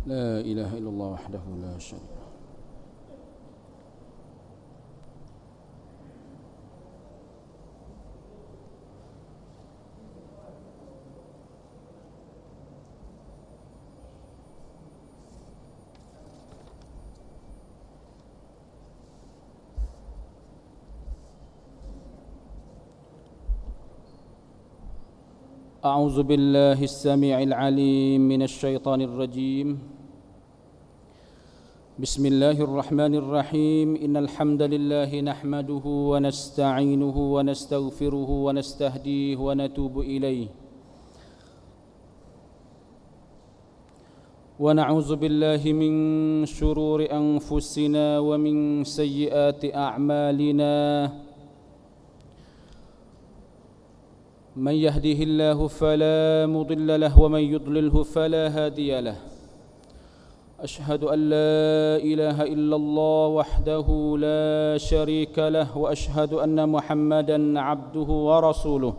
لا إله إلا الله وحده لا شريك له. أعوذ بالله السميع العليم من الشيطان الرجيم. بسم الله الرحمن الرحيم. إن الحمد لله نحمده ونستعينه ونستغفره ونستهديه ونتوب إليه، ونعوذ بالله من شرور أنفسنا ومن سيئات أعمالنا. من يهده الله فلا مضل له ومن يضلله فلا هادي له. أشهد أن لا إله إلا الله وحده لا شريك له، وأشهد أن محمدا عبده ورسوله.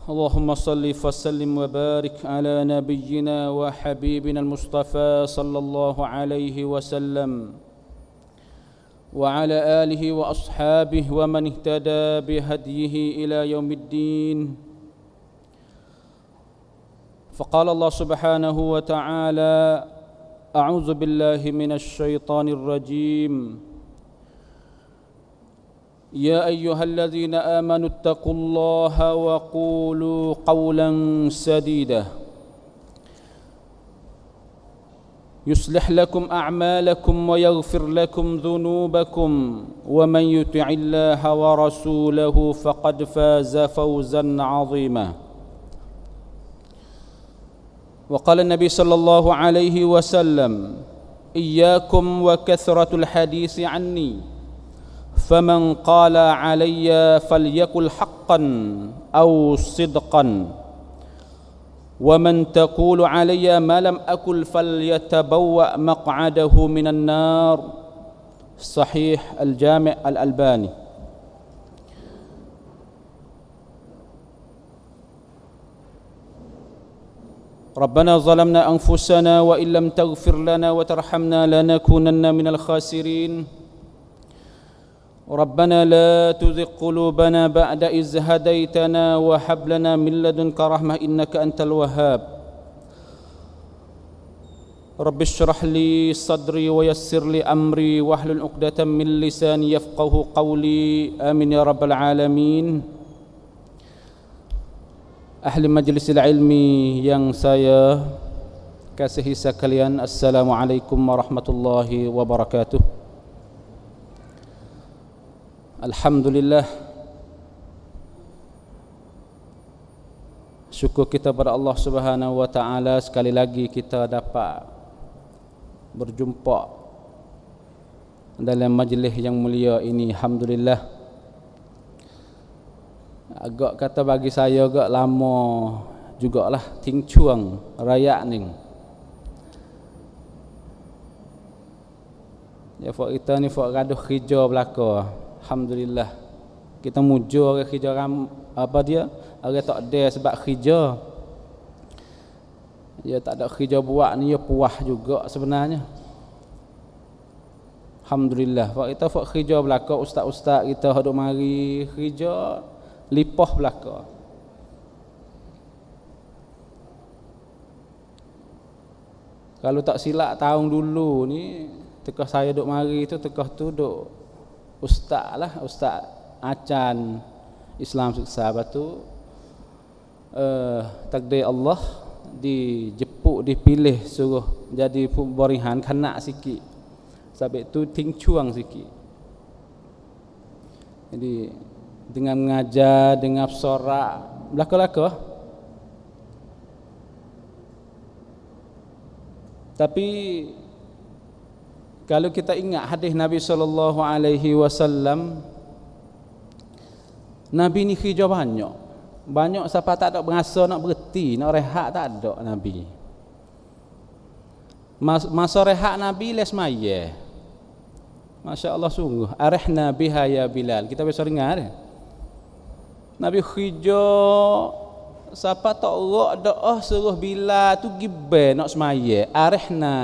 اللهم صل وسلم وبارك على نبينا وحبيبنا المصطفى صلى الله عليه وسلم وعلى آله وأصحابه ومن اهتدى بهديه إلى يوم الدين. فقال الله سبحانه وتعالى: أعوذ بالله من الشيطان الرجيم. يا أيها الذين آمنوا اتقوا الله وقولوا قولا سديدا يصلح لكم أعمالكم ويغفر لكم ذنوبكم، ومن يطع الله ورسوله فقد فاز فوزا عظيما. وقال النبي صلى الله عليه وسلم: إياكم وكثرة الحديث عني، فمن قال علي فليقل حقا أو صدقا، ومن تقول علي ما لم أقل فليتبوأ مقعده من النار. صحيح الجامع الألباني. ربنا ظلمنا أنفسنا وإن لم تغفر لنا وترحمنا لنكونن من الخاسرين. ربنا لا تزغ قلوبنا بعد إذ هديتنا وهب لنا من لدنك رحمة إنك أنت الوهاب. رب اشرح لي صدري ويسر لي أمري واحلل عقدة من لساني يفقهوا قولي. آمين يا رب العالمين. Ahli majlis ilmi yang saya kasihi sekalian, Assalamualaikum warahmatullahi wabarakatuh. Alhamdulillah, syukur kita kepada Allah Subhanahu wa taala, sekali lagi kita dapat berjumpa dalam majlis yang mulia ini. Alhamdulillah. Agak kata bagi saya agak lama jugalah tingcuang raya ni. Ya, fak kita ni fak gaduh kerja belaka. Alhamdulillah. Kita mujur ke kerja apa dia? Orang tak ada sebab kerja. Ya, tak ada kerja buat ni ya puas juga sebenarnya. Alhamdulillah. Fak kita fak kerja belaka, ustaz-ustaz kita duk mari kerja lipah belaka. Kalau tak silap tahun dulu ni tekah saya duk mari tu, tekah tu duk ustaz lah, Ustaz Acan Islam Siksa. Lepas tu takdir Allah dijepuk, dipilih suruh jadi pemberihan kanak sikit. Sebab tu tingcuang sikit. Jadi dengan mengajar, dengan sorak belaka-belaka. Tapi kalau kita ingat hadis Nabi sallallahu alaihi wasallam, Nabi ni kerja banyak. Banyak siapa tak ada berasa nak berhenti, nak rehat tak ada Nabi. Masa rehat Nabi les maya. Masya-Allah sungguh. Arihna biha ya Bilal. Kita biasa dengar. Nabi kerja siapa tak rak doa suruh Bilal tu gibe nak semaya. Arihna,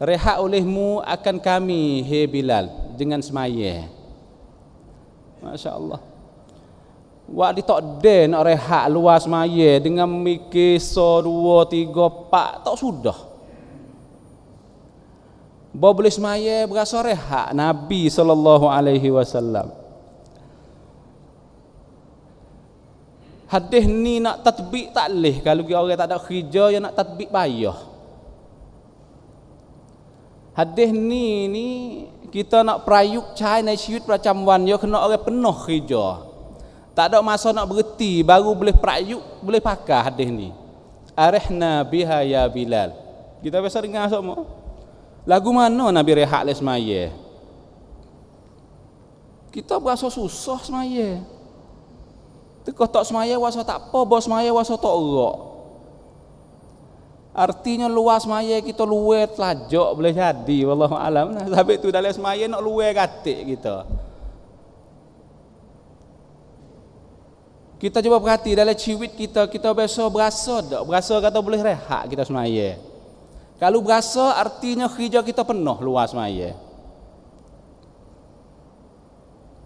rehat olehmu akan kami, hei Bilal, dengan semaya. Masya Allah. Wak di tak ada nak rehat luar semaya dengan mikir 1, 2, 3, 4 tak sudah. Bawa boleh semaya berasa rehat Nabi SAW. Hadis ni nak tatbik tak leh. Kalau orang tak ada kerja, yang nak tatbik payah. Hadis ni kita nak prayuk caiในชีวิตประจำวัน kena orang penuh kerja. Tak ada masa nak berhenti, baru boleh prayuk, boleh pakai hadis ni. Arihna biha ya Bilal. Kita biasa dengar semua. Lagu mana Nabi rehat le semaya? Kita berasa susah semaya. Tekah tak semaya wasa tak apa, bos semaya wasa tak erak. Artinya luar semaya kita luar telajak boleh jadi, wallahu alam. Sampai tu dalam semaya nak luar katik kita. Kita cuba perhati dalam ciwit kita biasa berasa tak? Berasa kata boleh rehat kita semaya. Kalau berasa artinya kerja kita penuh luar semaya.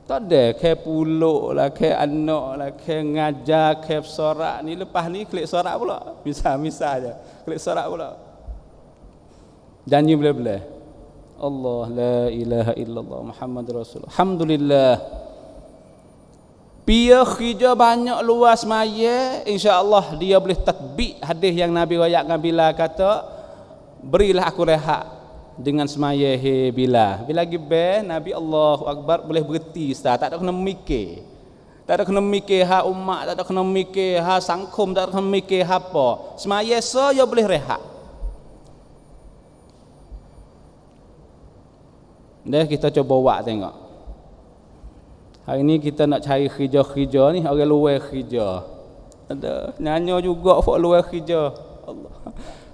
Tak ada ke puluk lah, ke anak lah, ke ngajar, ke sorak ni. Lepas ni klik sorak pula. Misal je. Klik sorak pula. Janji boleh-boleh. Allah la ilaha illallah Muhammad Rasulullah. Alhamdulillah. Pia kerja banyak luas maya, insya-Allah dia boleh tatbik hadis yang Nabi riwayatkan bila kata, berilah aku rehat dengan semaya he Bilal. Bila gibe Nabi Allahu Akbar boleh berhenti ustaz, tak ada kena mikir. Tak ada kena mikir ha umat, tak ada kena mikir ha sangkum, tak ada kena mikir apa. Semaya saya boleh rehat. Dah kita coba buat tengok. Hari ni kita nak cari kerja-kerja ni, orang luar kerja. Ada nyanyi juga fak luar kerja. Allah.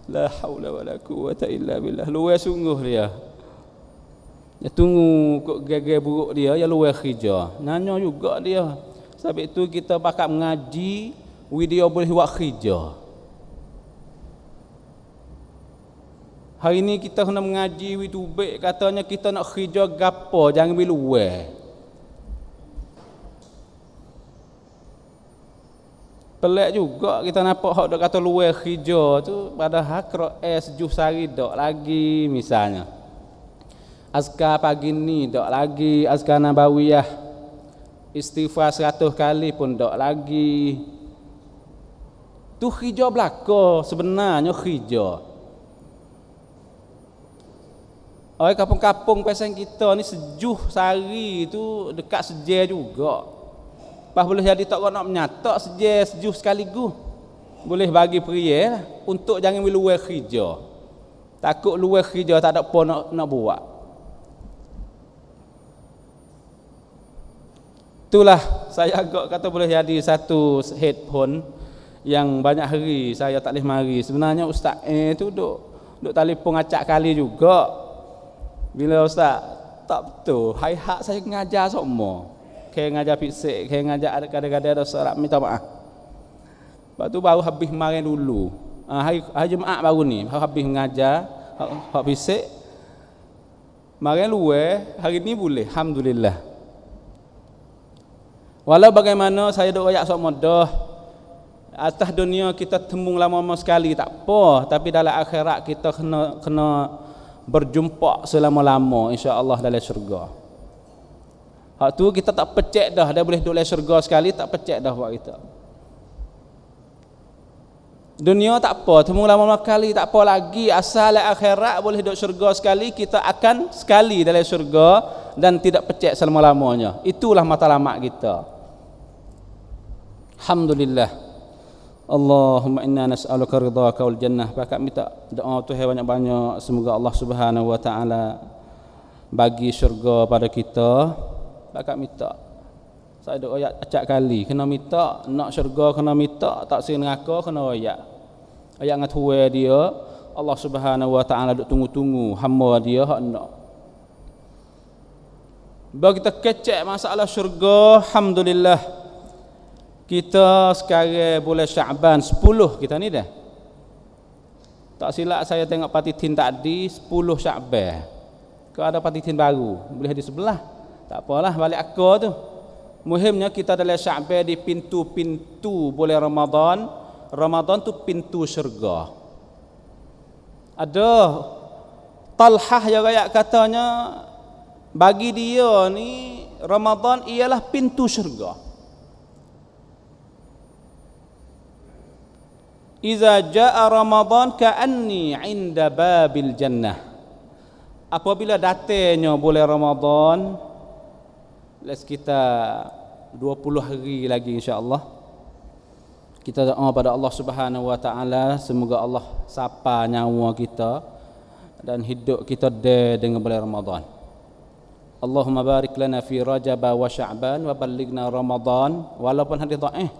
La haula wala quwwata illa billah. Luar sungguh dia. Dia tunggu kok geger buruk dia, ya luar kerja. Nyanyi juga dia. Sebab itu kita bakat mengaji, dia boleh buat kerja. Hari ni kita kena mengaji YouTube, katanya kita nak kerja gapo, jangan pergi luar. Pelik juga kita nampak hak dak kata luar kerja tu, padahal Quran sejuh sehari dak lagi misalnya. Azkar pagi ni dak lagi, azkar nabawiyah istighfar 100 kali pun dak lagi. Tu kerja belaka sebenarnya kerja. Orang kampung-kampung pasang kita ni sejuh sehari tu dekat seje juga. Pas boleh jadi tak nak menyatak sejuh sekaligus. Boleh bagi pria lah, untuk jangan luar kerja. Takut luar kerja tak ada apa nak buat. Itulah saya agak kata boleh jadi satu headphone yang banyak hari saya tak boleh mari. Sebenarnya ustaz tu duk telefon acak kali juga. Bila ustaz tak betul, hai hak saya ngajar semua. Kayak ngajar fisik, kayak ngajar kadang-kadang ada seorang minta maaf. Lepas tu baru habis kemarin dulu. Hari Jumaat baru ni, habis mengajar hak fisik. Kemarin luar, hari ni boleh, alhamdulillah. Walau bagaimana saya duk royak sok modah. Atas dunia kita tembung lama-lama sekali tak apa, tapi dalam akhirat kita kena berjumpa selama-lama insya-Allah dalam syurga. Hak tu kita tak pecek dah, dah boleh duduk dalam syurga sekali, tak pecek dah buat kita. Dunia tak apa, temu lama-lama kali tak apa lagi, asal akhirat boleh duduk syurga sekali, kita akan sekali dalam syurga dan tidak pecek selama-lamanya. Itulah matlamat kita. Alhamdulillah. Allahumma inna nas'aluka ridhaka wal jannah. Pakat minta doa Tuhan banyak-banyak, semoga Allah Subhanahu wa taala bagi syurga pada kita. Pakat minta. Saya duk royak acak kali, kena minta, nak syurga kena minta, tak sing neraka kena royak. Ayat ngat huwe dia, Allah Subhanahu wa taala duk tunggu-tunggu hamba dia hak nak. Bila kita kecek masalah syurga, alhamdulillah. Kita sekarang bulan Syaban 10 kita ni dah. Tak silap saya tengok partitin tadi 10 Syaban. Kalau ada partitin baru, boleh di sebelah. Tak apalah, balik akal tu. Muhimnya kita dalam Syaban di pintu-pintu bulan Ramadan. Ramadan tu pintu syurga. Ada Talhah yang rakyat katanya bagi dia ni Ramadan ialah pintu syurga. Iza jaa Ramadan ka'anni 'inda babil jannah. Apabila datangnya bulan Ramadan, sekitar 20 hari lagi insya-Allah. Kita doa pada Allah Subhanahu wa taala semoga Allah sapa nyawa kita dan hidup kita dengan bulan Ramadan. Allahumma barik lana fi Rajab wa Sya'ban wa ballighna Ramadan. Walaupun hari dhaif,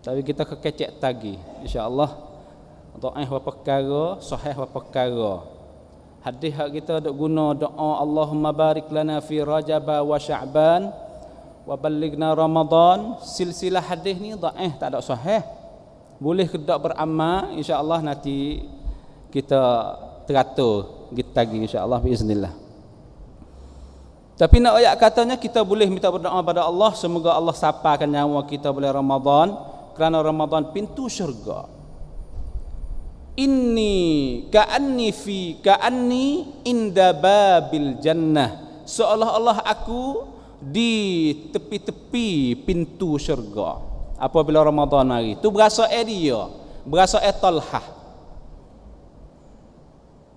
tapi kita kekecek tagi insya-Allah. Dhaif wa perkara, sahih wa perkara. Hadis hak kita dok guna doa Allahumma barik lana fi Rajab wa Sya'ban wa ballighna Ramadan. Silsilah hadis ni dhaif, tak ada sahih. Boleh kedak beramal insya-Allah, nanti kita teratur kita lagi insya-Allah biiznillah. Tapi nak ayat katanya kita boleh minta berdoa pada Allah semoga Allah sapakan nyawa kita bulan Ramadan, kerana Ramadan pintu syurga. Inni ka'anni inda babil jannah. Seolah-olah aku di tepi-tepi pintu syurga apabila Ramadan mari. Tu berasa dia, berasa Talhah.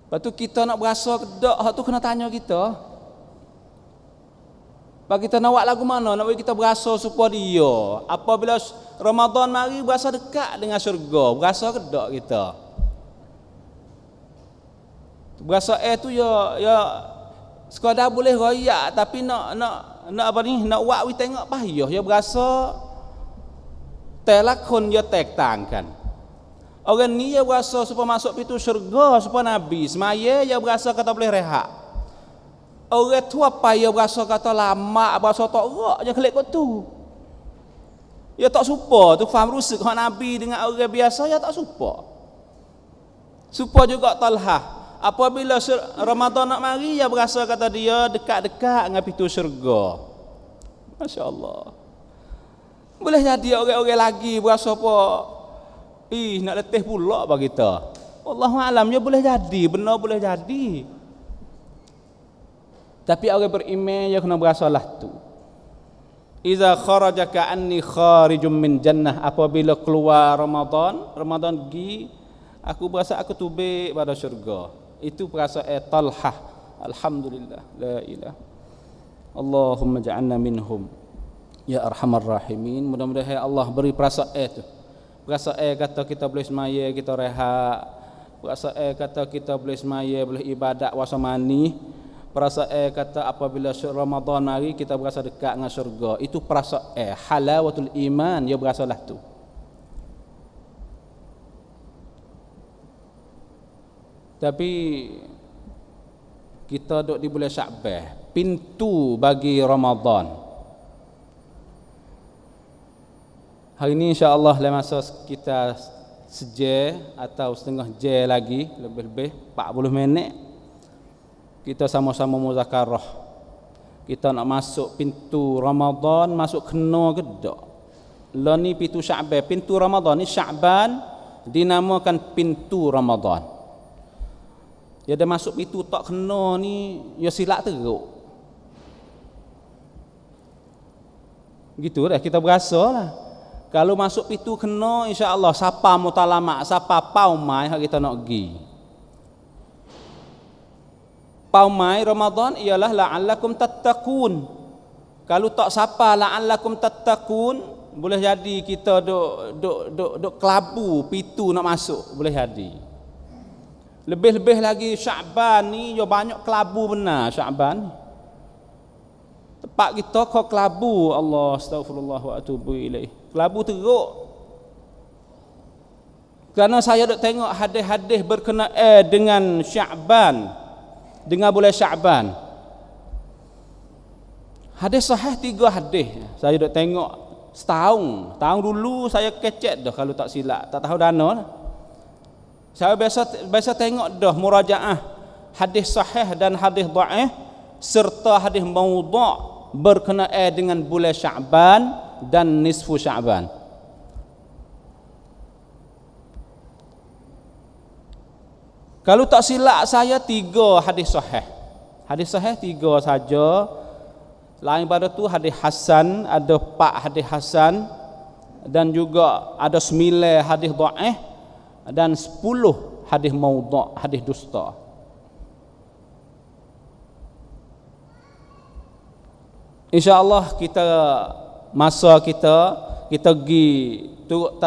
Lepas tu kita nak berasa kedak, hak tu kena tanya kita. Bagi kita nak buat lagu mana, nak bagi kita berasa supaya dia apabila Ramadan mari berasa dekat dengan syurga, berasa kedak kita. Berasa tu ya sekadar boleh royak, tapi nak apa ni, nak buat we tengok payah, ya berasa telakon ya tektangkan. Orang ni ya berasa supaya masuk pintu syurga supaya Nabi semaya ya berasa kata boleh rehat. Orang tu apa ya berasa kata lama, berasa tak rak je kelik kot tu. Ya tak supa tu faham rusuk hak Nabi dengan orang biasa ya tak supa. Supa juga Talhah. Apabila Ramadan nak mari ya berasa kata dia dekat-dekat dengan pintu syurga. Masya-Allah. Boleh jadi orang-orang lagi berasa apa nak letih pula bagi kita. Wallahu alam, ya boleh jadi, benar boleh jadi. Tapi orang beriman ya kena berasalah tu. Iza kharaja ka'anni kharijum min jannah. Apabila keluar Ramadan pergi, aku berasa aku tubik pada syurga. Itu perasaan Talhah. Alhamdulillah, la ilah. Allahumma ja'alna minhum ya arhamar rahimin. Mudah-mudahan Allah beri perasaan itu. Perasaan kata kita boleh semaya, kita rehat. Perasaan kata kita boleh semaya, boleh ibadat wasa mani. Perasaan kata apabila Ramadan mari kita berasa dekat dengan syurga. Itu perasaan halawatul iman, ya berasalah tu. Tapi kita duduk di bulan Sya'ban, pintu bagi Ramadan. Hari ini insya-Allah dalam masa kita sejam atau setengah jam lagi, lebih-lebih 40 minit, kita sama-sama muzakarah. Kita nak masuk pintu Ramadan, masuk kena ke tak? Lah ni pintu Sya'ban, pintu Ramadan ni Sya'ban dinamakan pintu Ramadan. Ya dah masuk pintu tak kena ni, ya silap teruk. Gitu dah kita berasa lah. Kalau masuk pintu kena, insya-Allah siapa mutalamak, siapa paumai hak kita nak pergi. Paumai Ramadan ialah la'allakum tattaqun. Kalau tak siapa la'allakum tattaqun, boleh jadi kita duk kelabu pintu nak masuk, boleh jadi. Lebih-lebih lagi Sya'ban ni yo banyak kelabu benar Sya'ban ni. Tempat kita kau kelabu, Allah astagfirullah wa atubu ilaih. Kelabu teruk. Kerana saya dok tengok hadis-hadis berkenaan dengan Sya'ban, dengan bulan Sya'ban. Hadis sahih 3 hadis. Saya dok tengok Tahun dulu saya kecek dah kalau tak silap, tak tahu dana. Saya biasa tengok dah murajaah hadis sahih dan hadis dhaif serta hadis maudhu' berkenaan dengan bulan Sya'ban dan nisfu Sya'ban. Kalau tak silap saya 3 hadis sahih. Hadis sahih 3 saja. Lain pada tu hadis hasan, ada 4 hadis hasan dan juga ada 9 hadis dhaif dan 10 hadis maudhu', hadis dusta. InsyaAllah masa kita pergi turut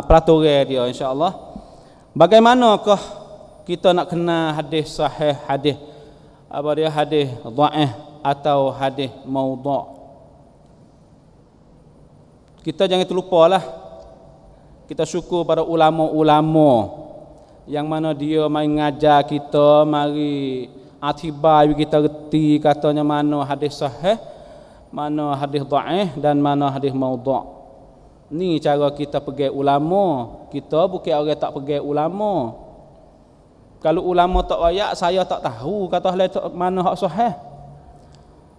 peraturan dia insyaAllah. Bagaimanakah kita nak kenal hadis sahih, hadis hadis dhaif atau hadis maudhu'? Kita jangan terlupalah, kita syukur pada ulama-ulama yang mana dia mai ngajar kita, mari atibai kita reti katanya mana hadis sahih, mana hadis dhaif dan mana hadis maudhu'. Ni cara kita pergi ulama. Kita bukan orang tak pergi ulama. Kalau ulama tak wayak, saya tak tahu kata mana hak sahih.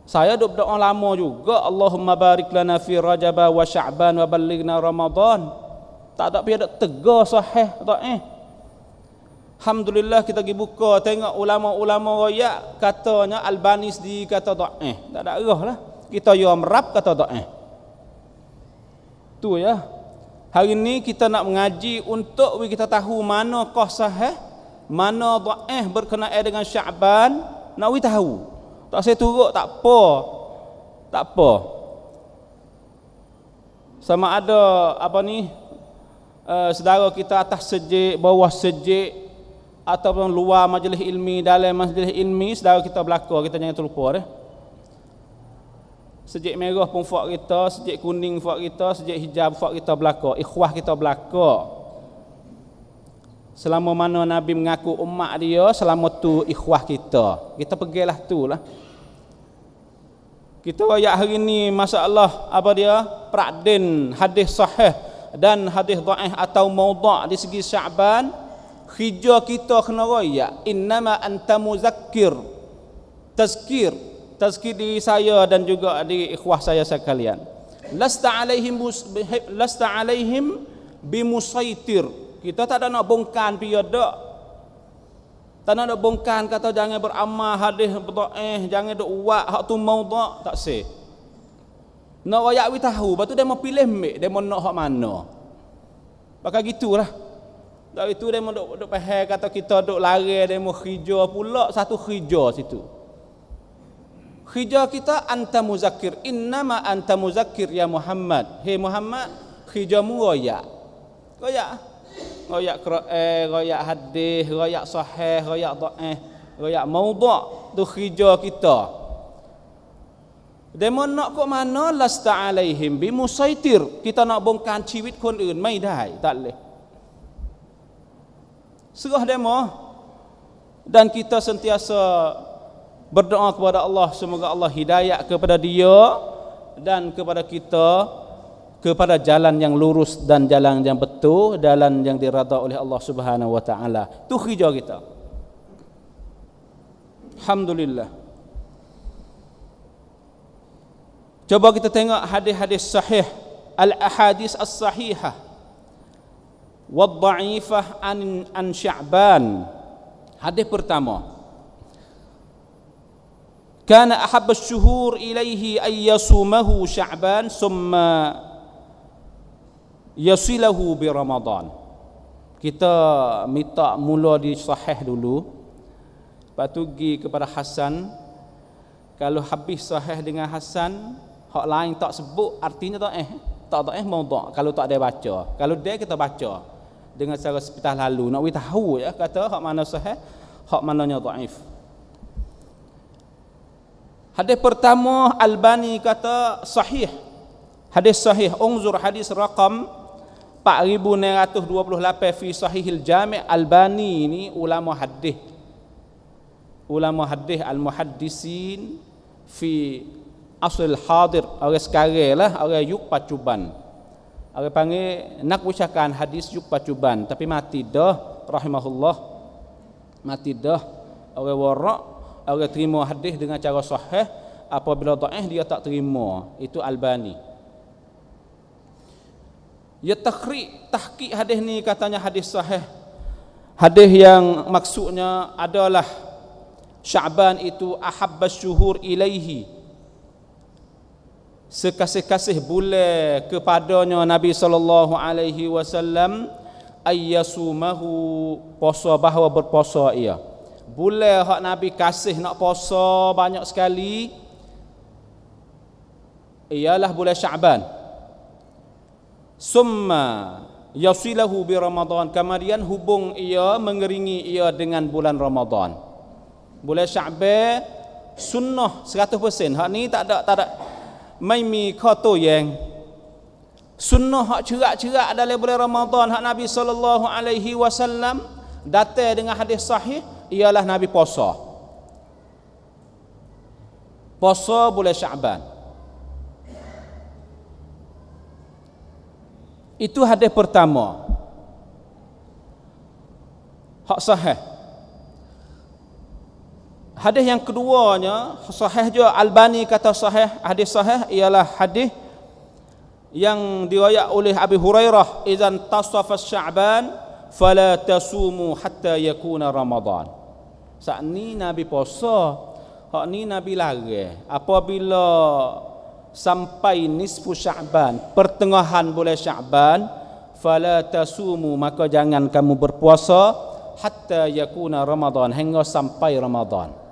Saya duk berdoa lama juga, Allahumma barik lana fi Rajab wa Sya'ban wa ballighna Ramadan. Tak ada piada tegar sahih dhaif. Alhamdulillah kita pergi buka tengok ulama-ulama royak katanya Albani sendiri kata dhaif. Tak ada erah lah. Kita yang merap kata dhaif. Tu ya. Hari ni kita nak mengaji untuk kita tahu mana kah sahih, mana dhaif berkenaan dengan Sya'ban, nak tahu. Tak saya turut tak apa. Tak apa. Sama ada saudara kita atas sejik, bawah sejik ataupun luar majlis ilmi, dalam majlis ilmi, saudara kita belaka, kita jangan terlupa dah. Sejik merah pun fak kita, sejik kuning fak kita, sejik hijab fak kita belaka, ikhwah kita belaka. Selama mana Nabi mengaku umat dia, selama tu ikhwah kita. Kita pergilah tu lah. Kita royak hari ni masalah Pradin hadis sahih dan hadis dhaif atau maudhu' di segi Sya'ban. Khija kita kena royak, innama anta muzakkir. Tazkir diri saya dan juga diri ikhwah saya sekalian. Lasta alaihim bimusaitir. Kita tak ada nak bongkan piada. Tak nak bongkan kata jangan beramal hadis dhaif, jangan duk buat hak tu maudhu', tak seh. Nak royak we tahu, lepas tu dia mau pilih mek, dia mau nak hak mana. Pakai gitulah. Dari itu dia mau duk pahal kata kita duk lari, dia mau khija pula satu khija situ. Khija kita anta muzakkir, innama anta muzakkir ya Muhammad. Hei Muhammad, khijamu royak. Royak Quran, royak hadis, royak sahih, royak dhaif, royak maudhu', tu khija kita. Demo nak kok mana lasta alaihim bimusaitir. Kita nak bongkarชีวิต คนอื่น ไม่ได้ tak boleh. Serah demo. Dan kita sentiasa berdoa kepada Allah, semoga Allah hidayah kepada dia dan kepada kita kepada jalan yang lurus dan jalan yang betul, jalan yang diridha oleh Allah Subhanahu wa taala. Tu khija kita. Alhamdulillah. Coba kita tengok hadis-hadis sahih, al-ahadits as-sahihah wad-dha'ifah an Sya'ban. Hadis pertama. Kana ahabba asy-syuhur ilaihi ay yasumahu Sya'ban summa yasilahu bi Ramadan. Kita minta mula di sahih dulu, lepas tu pergi kepada hasan. Kalau habis sahih dengan hasan, hak lain tak sebut, artinya tak maudhu'. Kalau tak ada baca, kalau dia kita baca dengan cara sepatah lalu, nak tahu ya kata hak mana sahih, hak mananya dhaif. Hadis pertama Albani kata sahih. Hadis sahih, unzur hadis raqam 4928 fi Sahihil Jami'. Albani ni ulama hadis al-muhaddisin fi asril hadir, orang sekarang lah, orang yuk pacuban. Orang panggil nak ucapkan hadis yuk pacuban, tapi mati dah rahimahullah. Mati dah orang warak, orang terima hadis dengan cara sahih, apabila dhaif dia tak terima. Itu Albani. Ya tahqiq hadis ni katanya hadis sahih. Hadis yang maksudnya adalah Sya'ban itu ahabbas syuhur ilaihi, sekasih-kasih bulan kepadanya Nabi sallallahu alaihi wasallam, ayyasumahu, puasa bahawa berpuasa ia. Bulan hak Nabi kasih nak puasa banyak sekali ialah bulan Sya'ban. Summa yasilahu bi Ramadan, kemudian hubung ia, mengeringi ia dengan bulan Ramadan. Bulan Sya'ban sunnah 100%. Hak ni tak ada mai mi khato yang sunnah hak cerak-cerak dalam bulan Ramadan hak Nabi sallallahu alaihi wasallam datang dengan hadis sahih ialah Nabi puasa. Puasa bulan Sya'ban. Itu hadis pertama. Hak sahih. Hadis yang keduanya sahih juga, Albani kata sahih. Hadis sahih ialah hadis yang diriwayat oleh Abi Hurairah, idzan tasafa Sya'ban fala tasumu hatta yakuna Ramadan. Saat ni Nabi puasa, hak ni Nabi larang apabila sampai nisfu Sya'ban, pertengahan bulan Sya'ban, fala tasumu, maka jangan kamu berpuasa hatta yakuna Ramadan, hingga sampai Ramadan.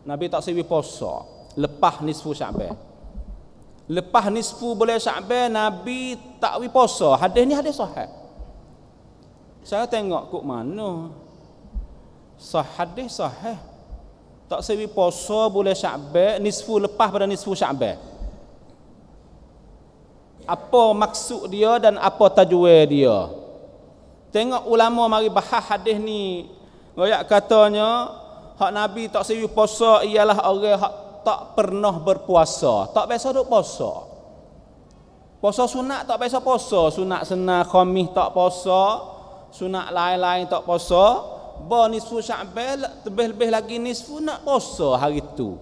Nabi tak sewi puasa lepas nisfu Sya'ban. Lepas nisfu bulan Sya'ban Nabi tak wi puasa. Hadis ni hadis sahih. Saya tengok kok mana hadis sahih tak sewi puasa bulan Sya'ban, nisfu lepas pada nisfu Sya'ban. Apa maksud dia dan apa tajwid dia? Tengok ulama mari bahas hadis ni. Royak katanya hak Nabi tak sewi puasa ialah orang hak tak pernah berpuasa, tak biasa duk puasa. Puasa sunat tak biasa puasa, sunat sunnah khamis tak puasa, sunat lain-lain tak puasa. Ba nisfu Sya'ban lebih-lebih lagi nisfu nak puasa hari tu.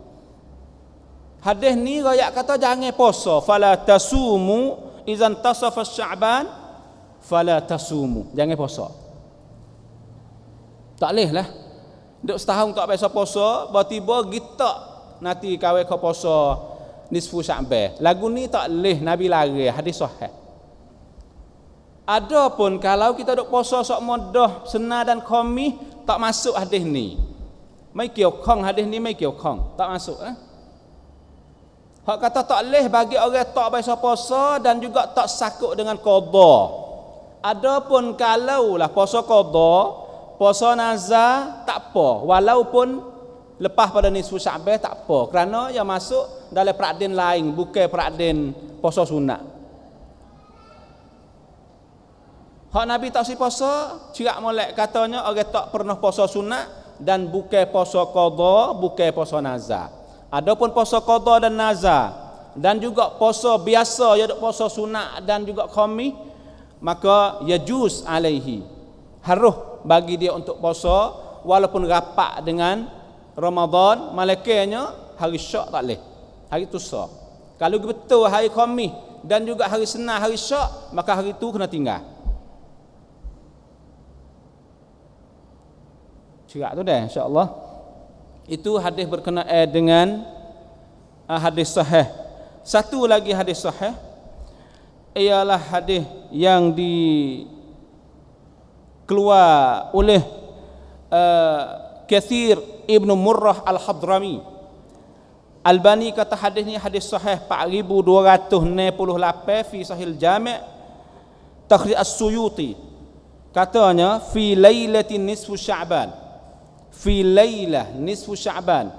Hadis ni royak kata jangan puasa, fala tasumu idzan tasafa Sya'ban fala tasumu, jangan puasa. Tak leh lah. Duk setahun tak biasa puasa, tiba-tiba gitak nanti kawai kau puasa nisfu Sya'ban. Lagu ni tak leh, Nabi larang, hadis sahih. Adapun kalau kita duk puasa sok mudah sunnah dan khamis, tak masuk hadis ni. Mai kiau khong hadis ni, mai kiau khong, tak masuk Hak kata tak leh bagi orang tak biasa puasa dan juga tak sakut dengan qada. Adapun kalau lah puasa qada, puasa nazar tak apa, walaupun lepas pada nisfu Sya'ban tak apa, kerana yang masuk dalam peradin lain, bukan peradin puasa sunat. Hak Nabi tak si puasa, cirak molek katanya orang tak pernah puasa sunat dan bukan puasa qada, bukan puasa nazar. Adapun puasa qada dan nazar dan juga puasa biasa, ya puasa sunat dan juga khamis, maka yajuz alaihi, harus bagi dia untuk puasa walaupun rapat dengan Ramadan. Malaikatnya hari Syak tak leh, hari tu sah. Kalau betul hari khamis dan juga hari Senin hari Syak, maka hari tu kena tinggal. Cerak tu dah, insya-Allah. Itu hadis berkenaan dengan hadis sahih. Satu lagi hadis sahih ialah hadis yang dikeluar oleh Katsir Ibn Murrah Al-Hadrami. Albani kata hadis ni hadis sahih 4268 fi Sahih Jami' Takhrij As-Suyuti. Katanya fi lailatin nisfu Sya'ban, fi lailah nisfu Sya'ban.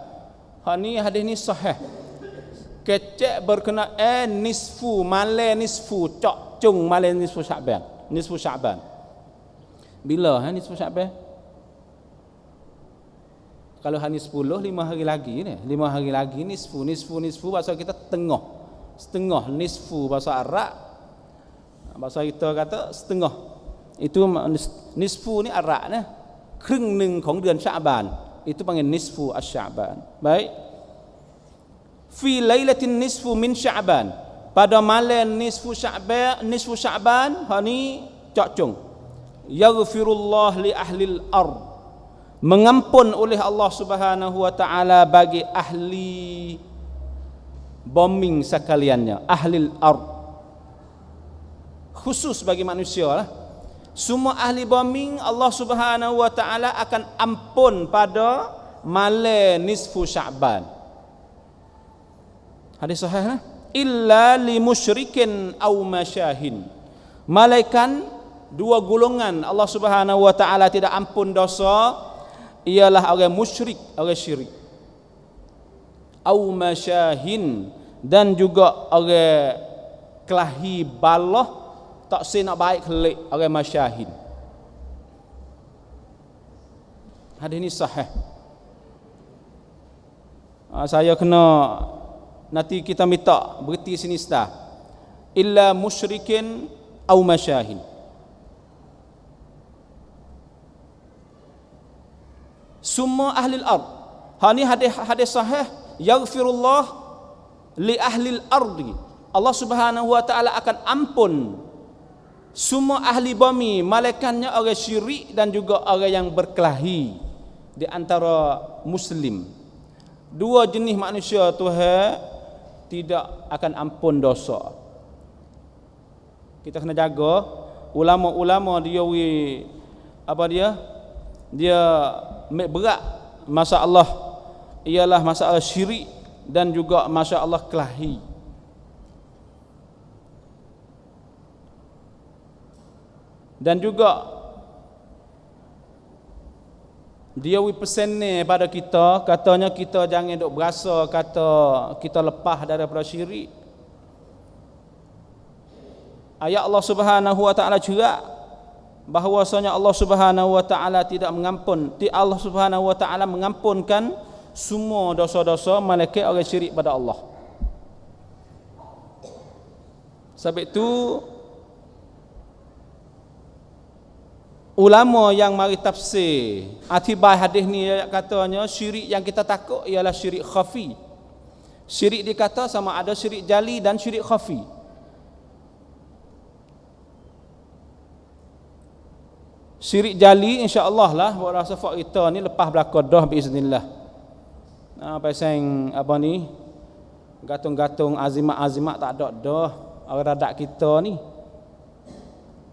Ni hadis ni sahih. Kecek berkenaan nisfu, malam nisfu, cok cung malam nisfu Sya'ban. Nisfu Sya'ban. Bila nisfu Sya'ban? Kalau hari 10, 5 hari lagi ni. 5 hari lagi nisfu bahasa kita tengah. Setengah nisfu bahasa Arab. Bahasa kita kata setengah. Itu nisfu ni Arab ni. 1/2 ของเดือนชะบาน itu panggil nisfu asy-Sya'ban. Baik. Fi lailatin nisfu min Sya'ban. Pada malam nisfu Sya'ban, ha ni cakcung. Yaghfirullah li ahlil ard. Mengampun oleh Allah Subhanahu wa taala bagi ahli bombing sekaliannya, ahlil ard. Khusus bagi manusia lah. Semua ahli bombing Allah Subhanahu wa taala akan ampun pada malam nisfu Sya'ban. Hadis sahih lah. Illa li musyrikin aw masyahin. Malaikat dua golongan Allah Subhanahu wa taala tidak ampun dosa, ialah orang musyrik, orang syirik. Aw masyahin, dan juga orang kelahi balah tak nak baik kelik, orang masyahin. Hadis ini sahih. Saya kena nanti kita minta berhenti sini stah. Illa musyrikin aw masyahin. Semua ahli al-ard. Ha ni hadis sahih, yaghfirullah li ahli al-ardi. Allah Subhanahu wa taala akan ampun semua ahli bumi, malaikatnya orang syirik dan juga orang yang berkelahi di antara muslim. Dua jenis manusia Tuhan tidak akan ampun dosa. Kita kena jaga ulama-ulama dia dia berat masalah ialah masalah syirik dan juga masalah kelahi. Dan juga dia pesan ni pada kita, katanya kita jangan duk berasa kata kita lepas daripada syirik. Ayat Allah Subhanahu wa taala cerak bahawasanya Allah Subhanahu wa taala tidak mengampun, Allah Subhanahu wa taala mengampunkan semua dosa-dosa malaikat orang syirik pada Allah. Sebab itu ulama yang mari tafsir atibai hadis ni katanya syirik yang kita takut ialah syirik khafi. Syirik dikata sama ada syirik jali dan syirik khafi. Syirik jali insya-Allah lah buat rasa fak kita ni lepas belaka dah biiznillah. Pasal apa ni gatung-gatung azimat-azimat tak ada dah orang radak kita ni.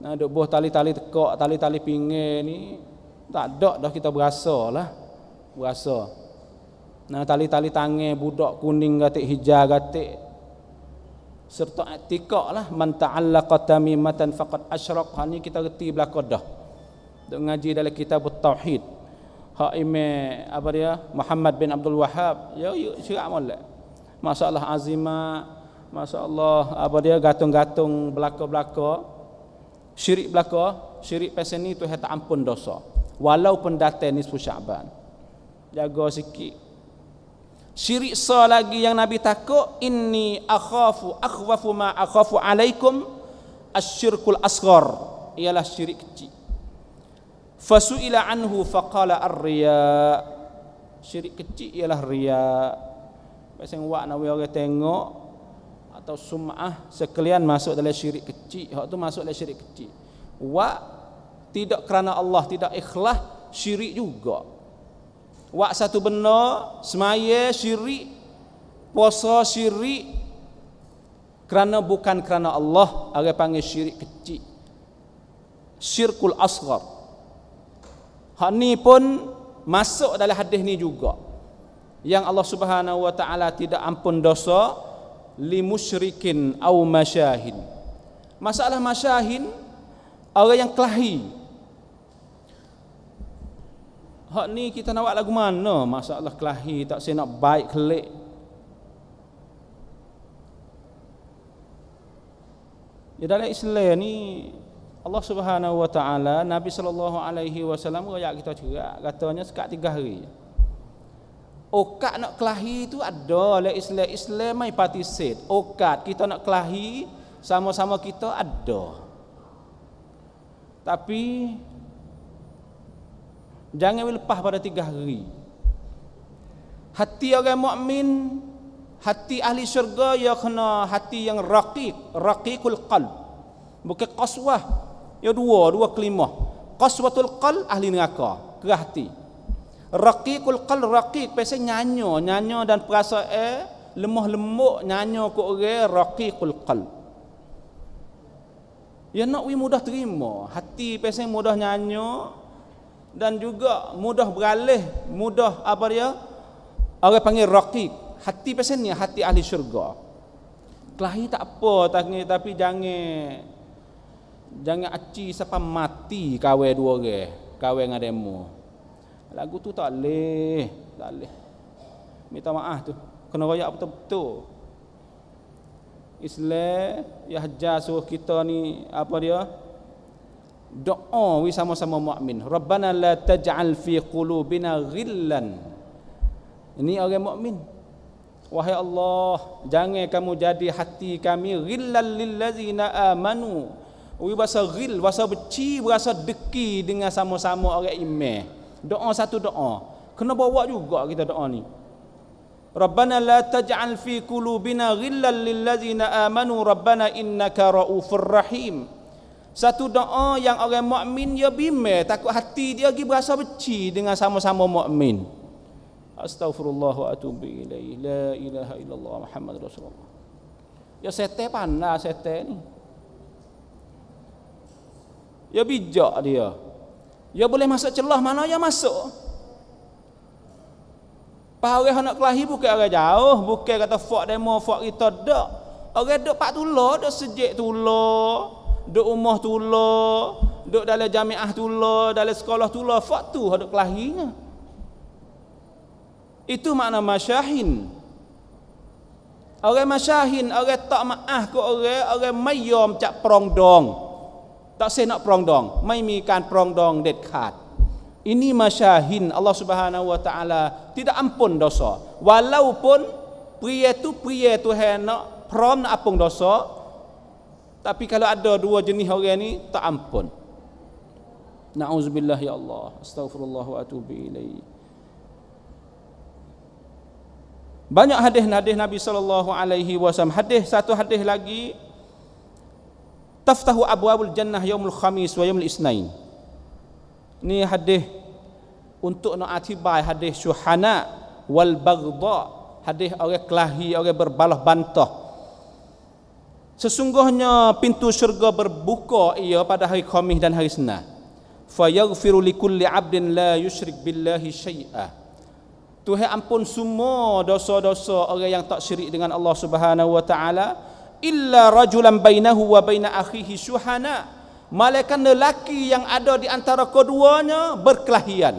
Duk buah tali-tali tekak, tali-tali pinggir ni tak ada dah kita berasa. Tali-tali tangan budak kuning gatik hijau gatik serta tikak lah, man ta'allaqa tamimatan faqad asyrak. Ni kita reti belaka dah. Duk ngaji dalam kitab tauhid. Hak Imam Muhammad bin Abdul Wahhab, cerak molek. Masalah azimah, masalah gatung-gatung belaka-belaka. Syirik belaka, syirik pasal ni Tuhan tak ampun dosa. Walaupun datang nisfu Sya'ban. Jaga sikit. Syirik sa lagi yang Nabi takut, inni akhwafu ma akhafu alaikum asyirkul asghar, ialah syirik kecil. Fasu'ila anhu faqala ar-riya. Syirik kecil ialah riya. Pasal wak nak orang tengok atau sum'ah sekalian masuk dalam syirik kecil. Hak tu masuk dalam syirik kecil. Wak tidak kerana Allah, tidak ikhlas, syirik juga. Wak satu benda semaya syirik, puasa syirik, bukan kerana Allah, orang panggil syirik kecil. Syirkul asghar. Hak ni pun masuk dalam hadis ni juga. Yang Allah Subhanahu wa taala tidak ampun dosa li musyrikin aw masyahin. Masalah masyahin orang yang kelahi. Hak ni kita nak buat lagu mana? Masalah kelahi tak saya nak baik kelik. Di dalam Islam ni Allah Subhanahu wa taala, Nabi sallallahu alaihi wasallam royak kita cerak, katanya sekat 3 hari. Okat nak kelahi tu ada oleh Islam mai participate. Okat kita nak kelahi sama-sama kita ada. Tapi jangan lepas pada 3 hari. Hati orang mukmin, hati ahli syurga ya kena hati yang raqiqul qalb. Bukan qaswah. Ya dua kelimah. Qaswatul qalb ahli neraka, kerah hati. Raqiqul qalb, raqiq pasal nyanyo dan perasaan lemah lembut nyanyo ke orang raqiqul qalb. Ya nak mudah terima, hati pasal mudah nyanyo dan juga mudah beralih, mudah apa dia? Orang panggil raqiq. Hati pasal ni hati ahli syurga. Kelahi tak apa tapi jangan aci sampai mati kawin dua orang, kawin dengan demo. Lagu tu tak leh. Minta maaf tu. Kena royak betul-betul. Islam ya hajar suruh kita ni apa dia? Doa sama-sama mukmin. Rabbana la taj'al fi qulubina ghillan. Ini orang mukmin. Wahai Allah, jangan kamu jadi hati kami ghillal lil ladzina amanu. Bahasa ghil, bahasa benci, bahasa deki dengan sama-sama orang iman. Doa satu doa. Kena bawa juga kita doa ni. Rabbana la taj'al fi qulubina ghillan lil ladzina amanu rabbana innaka raufur rahim. Satu doa yang orang mukmin dia bimbang, takut hati dia pergi berasa benci dengan sama-sama mukmin. Astaghfirullah wa atubu ilaih. La ilaha illallah Muhammad Rasulullah. Ya setan pandai setan ni. Ya bijak dia. Ya boleh masuk celah mana ya masuk. Orang nak kelahi bukan orang jauh, bukan kata fak demo fak kita dak. Orang duk pak tulah, duk sejik tulah, duk rumah tulah, duk dalam jamiah tulah, dalam sekolah tulah, fak tu duk kelahinya. Itu makna masyahin. Orang masyahin, orang tak maaf ke orang mayom cak prongdong. Tak saya nak prongdong, mai mikan prongdong det khat. Ini masyahin Allah Subhanahu wa taala tidak ampun dosa. Walaupun pria tu hendak prom nak ampun dosa, tapi kalau ada dua jenis orang ni tak ampun. Nauzubillah ya Allah, astaghfirullah wa atubu ilaih. Banyak hadis Nabi sallallahu alaihi wasallam. Satu hadis lagi, taftahu abwabul jannah yaumul khamis wa yaumul isnain. Ni hadis untuk nak atibai hadis syuhana wal baghdha, hadis orang kelahi, orang berbalah bantah. Sesungguhnya pintu syurga berbuka ia pada hari Khamis dan hari Isnin. Fa yaghfiru likulli 'abdin la yusyrik billahi syai'a. Tuhan ampun semua dosa-dosa orang yang tak syirik dengan Allah Subhanahu wa taala, illa rajulan bainahu wa baina akhihi syuhana. Malaikat lelaki yang ada di antara keduanya berkelahian.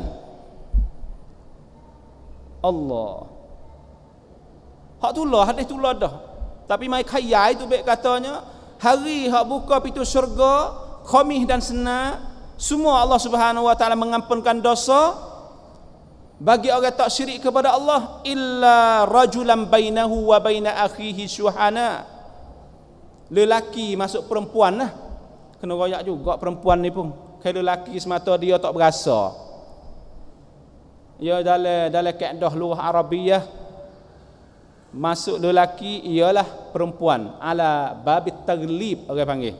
Allah. Hak tulah hadis tulah dah. Tapi mai khayal itu baik katanya, hari hak buka pintu syurga, Khamis dan Senin, semua Allah Subhanahu wa taala mengampunkan dosa bagi orang tak syirik kepada Allah, illa rajulan bainahu wa baina akhihi syuhana. Lelaki masuk perempuan lah. Kena royak juga perempuan ni pun. Kalau lelaki semata dia tak berasa. Ya dalam kaedah lughah Arabiyah, masuk lelaki ialah perempuan ala babit taglib orang panggil.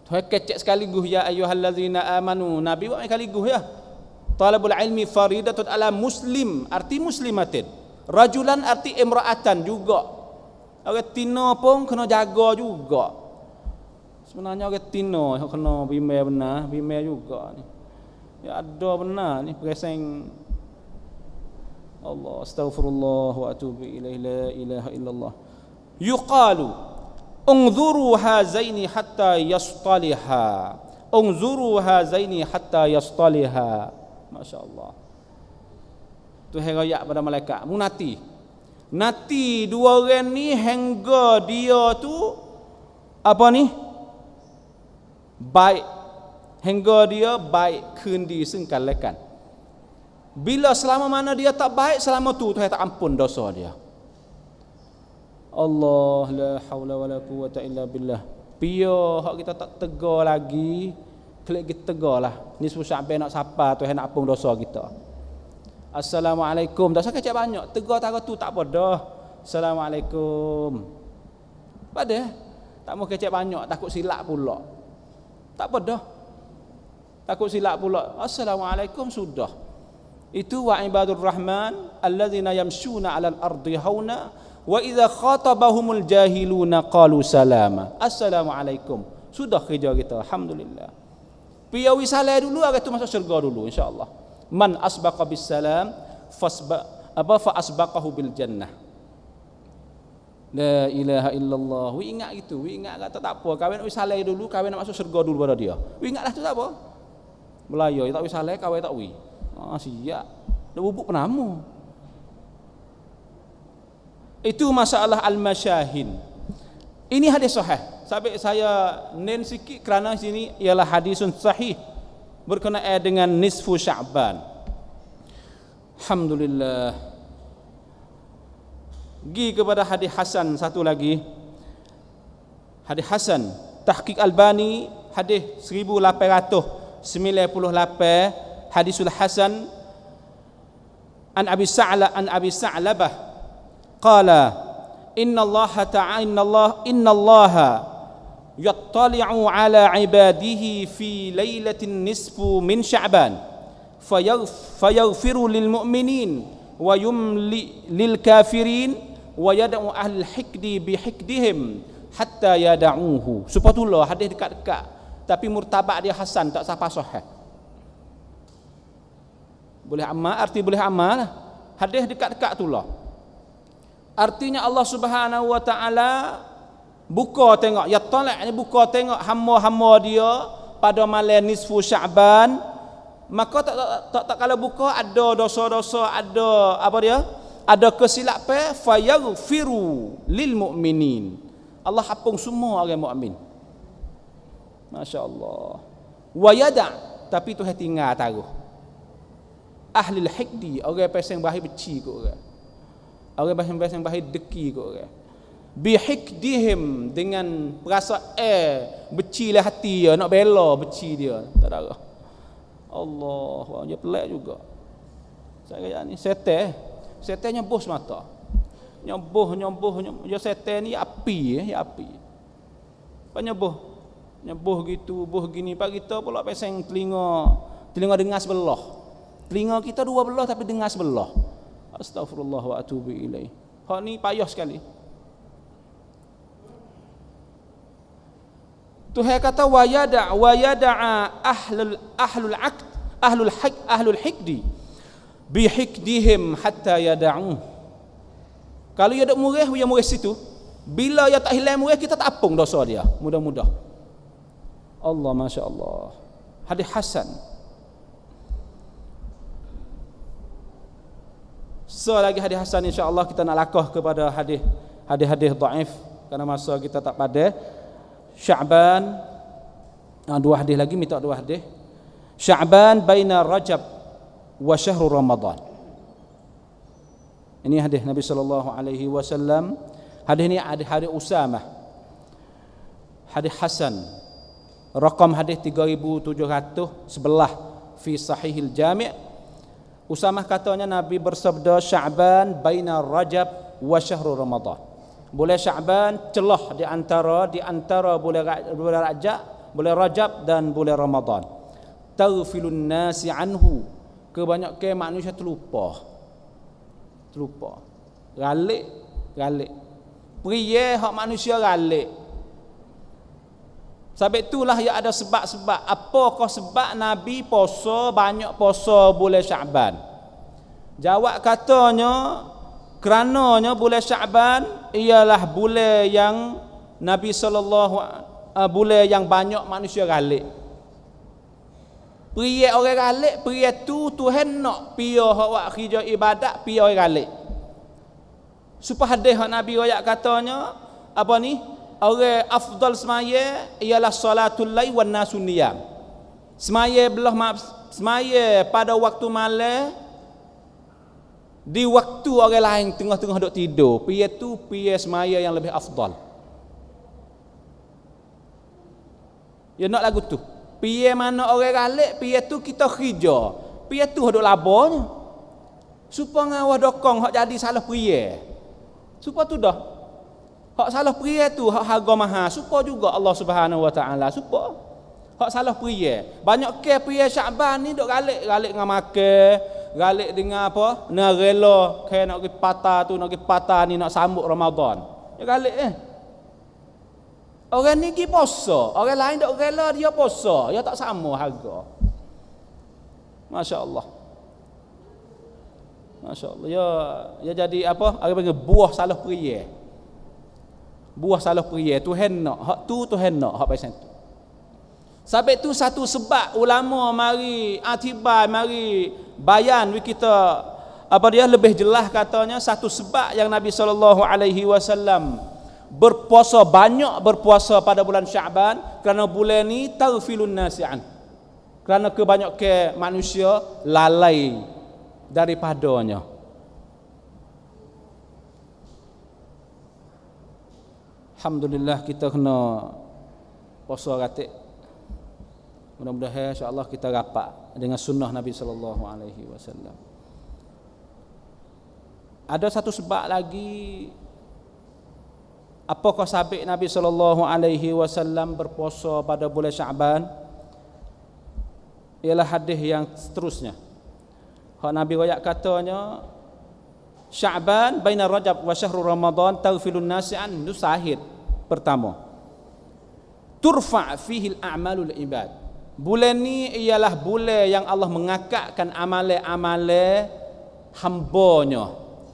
Tuhan kecek sekaligus ya ayyuhallazina amanu. Nabi buat sekaligus ya. Talabul ilmi faridatun ala muslim, arti muslimatin. Rajulan arti imra'atan juga. Orang tina pun kena jaga juga. Sebenarnya orang tina kena bimbang benar, bimbang juga ni. Ya ada benar ni preseng. Allah astaghfirullah wa atubu ilaihi, la ilaha illallah. Yuqalu unzuru hazaini hatta yastaliha. Unzuru hazaini hatta yastaliha. Masya-Allah. Tuhan royak pada malaikat, munati. Nati dua orang ni hingga dia tu apa ni? Baik. Hingga dia baik kendi sengkalakan. Bila selama mana dia tak baik, selama tu Tuhan tak ampun dosa dia. Allah, la haula wala quwata illa billah. Pia hak kita tak tegar lagi, klik kita tegarlah. Nisfu Sya'ban nak sapa Tuhan nak ampun dosa kita. Assalamualaikum. Tak usah kecek banyak. Tegar tara tu tak apa dah. Assalamualaikum. Pada tak mau kecek banyak, takut silap pula. Tak apa dah. Takut silap pula. Assalamualaikum sudah. Itu wa ibadur rahman allazina yamshuna 'alal ardi hauna wa idza khatabahumul jahiluna qalu salama. Assalamualaikum. Sudah kerja kita, alhamdulillah. Piawi salam dulu agak tu masuk syurga dulu insya-Allah. Man asbaqa bis salam fa asbaqahu bil jannah. La ilaha illallah. Wi ingat gitu, wi ingat kata tak apa, kawin wi salam dulu, kawin nak masuk syurga dulu pada dia. Wi ingatlah tu tak apa. Melayu tak wi salam, kawin tak wi. Siap. Dah bubuk penamu. Itu masalah al-masyahin. Ini hadis sahih. Sampai saya nen sikit kerana sini ialah hadisun sahih berkenaan dengan nisfu Sya'ban. Alhamdulillah. Gi kepada hadis hasan satu lagi. Hadis hasan Tahqiq Albani hadis 1898 hadisul hasan an Abi Sa'labah qala inna Allah yattali'u ala ibadihi fi lailatin nisfu min Sya'ban fayaghfiru lil mu'minin wa yumli lil kafirin wa yad'u ahlul hikdi bi hikdihim hatta yad'uhu. Subhanallah, hadis dekat-dekat tapi murtabak dia hasan, tak sapa sahih. Boleh amal, arti boleh amal lah. Hadis dekat-dekat itulah. Artinya Allah Subhanahu wa taala buka tengok, ya talak ni buka tengok hamba-hamba dia pada malam nisfu Sya'ban. Maka tak kalau buka ada dosa-dosa, ada apa dia? Ada kesilapan, fayaghfiru lil mu'minin. Allah hapung semua orang mukmin. Masya-Allah. Wa yada' tapi tu tinggal taruh. Ahlul hikdi, orang pasang bahai beci kot orang. Orang pasang bahai deki kot orang. Bihikdihim, dengan perasa beci lah hati dia, nak bela beci dia. Tak ada. Allah, dia pelik juga. Saya ni setan nyebuh semata. Nyebuh dia setan ni api api. Apa nyebuh gitu, buh gini pak kita pula pasang telinga dengar sebelah. Telinga kita dua belah tapi dengar sebelah. Astagfirullah wa atubu ilaih. Hak ni payah sekali. Tuhan kata wa yada'a ahlul hikdi bi hikdihim hatta yada'u. Kalau dia dak murah, dia murah situ. Bila dia tak hilang murah, kita tak apung dosa dia. Mudah-mudah. Allah, masya-Allah. Hadis hasan. Lagi hadis hasan, insya-Allah kita nak lakah kepada hadis dhaif kerana masa kita tak pada. Sya'ban, dua hadis lagi, minta dua hadis. Sya'ban baina Rajab wa syahrul Ramadan. Ini hadis Nabi sallallahu alaihi wasallam. Hadis ini hadis Usamah. Hadis hasan. Rakam hadis 3711 fi Sahihil Jami'. Usamah katanya Nabi bersabda Sya'ban baina Rajab wa syahrul Ramadan. Boleh Sya'ban celah di antara boleh Rajab dan boleh Ramadan. Taghfilun nasi anhu, kebanyakan manusia terlupa. Galik. Priye hak manusia galik. Sebab itulah ya ada sebab-sebab. Apakah sebab Nabi banyak poso bulan Sya'ban? Jawab katanya kerananya bulan Sya'ban ialah bulan yang Nabi bulan yang banyak manusia galik. Priye orang galik, priye tu Tuhan nak pia hak wak kerja ibadat, pia orang galik. Supaya hadis hak Nabi royak katanya apa ni? Orang afdal semaya ialah salatul lail wan nasun niyam. Semaya pada waktu malam Di waktu orang lain tengah-tengah duk tidur, piye tu piye semaya yang lebih afdal. Ya nak lagu tu. Piye mana orang galak, piye tu kita kerja. Piye tu duk labanya. Supaya ngawah dokong hak jadi salah piye. Supaya tu dah. Hak salah piye tu hak harga mahal. Supaya juga Allah Subhanahu Wa Taala supaya. Hak salah piye. Banyak ke piye Syaban ni duk galak dengan makan, galak dengan apa? Nak rela ke nak pergi patah tu, nak pergi patah ni nak sambut Ramadan. Ya galak Orang ni pergi puasa, orang lain tak rela dia puasa, dia tak sama harga. Masya-Allah. Masya-Allah. Ya jadi apa? Orang panggil buah salah priye. Buah salah priye Tuhan nak, hak tu Tuhan nak, hak pasal tu. Sebab tu satu sebab ulama mari atibai, mari bayan kita apa dia lebih jelas katanya satu sebab yang Nabi SAW berpuasa banyak berpuasa pada bulan Syaban kerana bulan ni taghfilun nasi'an, kerana kebanyakan manusia lalai daripadanya. Alhamdulillah kita kena puasa ratik. Mudah-mudahan insya-Allah kita rapat dengan sunnah Nabi SAW. Ada satu sebab lagi. Apakah sabit Nabi SAW berpuasa pada bulan Syaban? Ialah hadis yang seterusnya. Hak Nabi royak katanya Syaban baina Rajab wa syahrul Ramadan taghfilun nasi'an, itu sahih pertama. Turfa fihi al-a'malul ibad. Bulan ni ialah bulan yang Allah mengakakkan amalan-amalan hamba-Nya.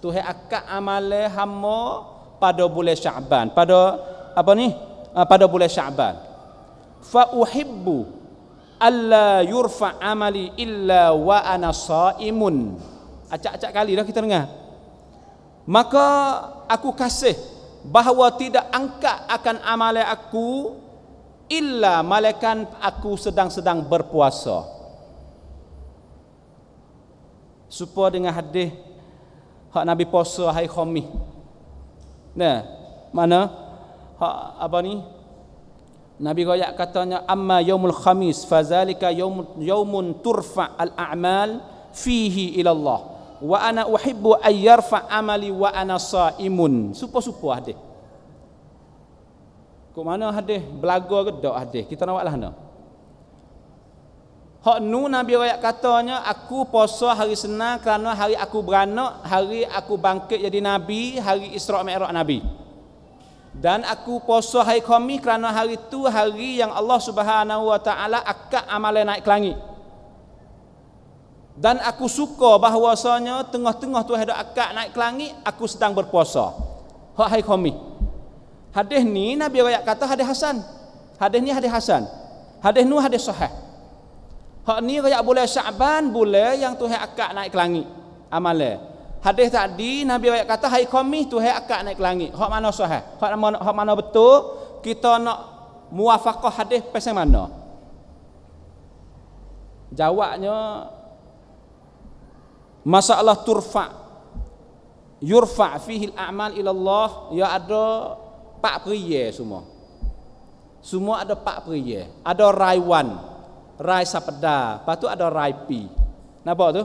Tuhan akak amalan hamba pada bulan Syaban, pada apa ni? Pada bulan Syaban. Fa uhibbu alla yurfa amali illa wa ana shaimun. Acak-acak kali dah kita dengar. Maka aku kasih bahawa tidak angkat akan amalan aku illa malaikat aku sedang berpuasa. Supaya dengan hadis hak Nabi puasa hari Khamis. Nah, mana hak apa ni? Nabi royak katanya amma yaumul khamis fazalika yaumun turfa al-a'mal fihi ila Allah wa ana uhibbu ay yarfa amali wa ana shaimun. Supo-supo hadis. Kok mana hadis belaga ke dak hadis? Kita nak buatlah nah. Hak nu Nabi royak katanya aku puasa hari Senin kerana hari aku beranak, hari aku bangkit jadi nabi, hari Isra Mi'raj Nabi. Dan aku puasa hari Khamis kerana hari itu hari yang Allah Subhanahu Wa Taala akad amalan naik ke langit. Dan aku suka bahawasanya tengah-tengah tu ada akad naik ke langit, aku sedang berpuasa. Hak hari Khamis. Hadis ni Nabi royak kata hadis hasan. Hadis ni hadis hasan. Hadis nu hadis sahih. Hak ni royak bulan Syaban, bulan yang Tuhan akad naik ke langit amalan. Hadis tadi Nabi royak kata hari Khamis Tuhan akad naik ke langit. Hak mana sahih? Hak mana betul? Kita nak muwafaqah hadis pasal mana? Jawabnya masalah yurfa fihi al-a'mal ila Allah, ya ada 4 periye semua. Semua ada 4 periye. Ada raiwan, rai sapeda, lepas tu ada rai pi. Nampak tu?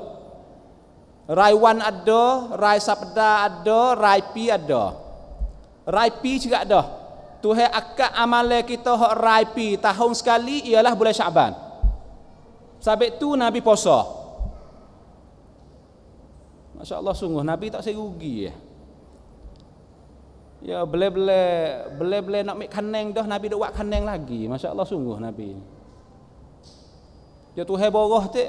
Raiwan ada, rai sapeda ada, rai pi ada. Rai pi juga ada. Tuhan akad amalan kita hak rai pi tahun sekali ialah bulan Syaban. Sebab tu Nabi puasa. Masya-Allah sungguh Nabi tak serugi ya. Ya bele-bele nak make kaneng dah Nabi dak buat kaneng lagi. Masya-Allah sungguh Nabi. Dia Tuhan boroh tu.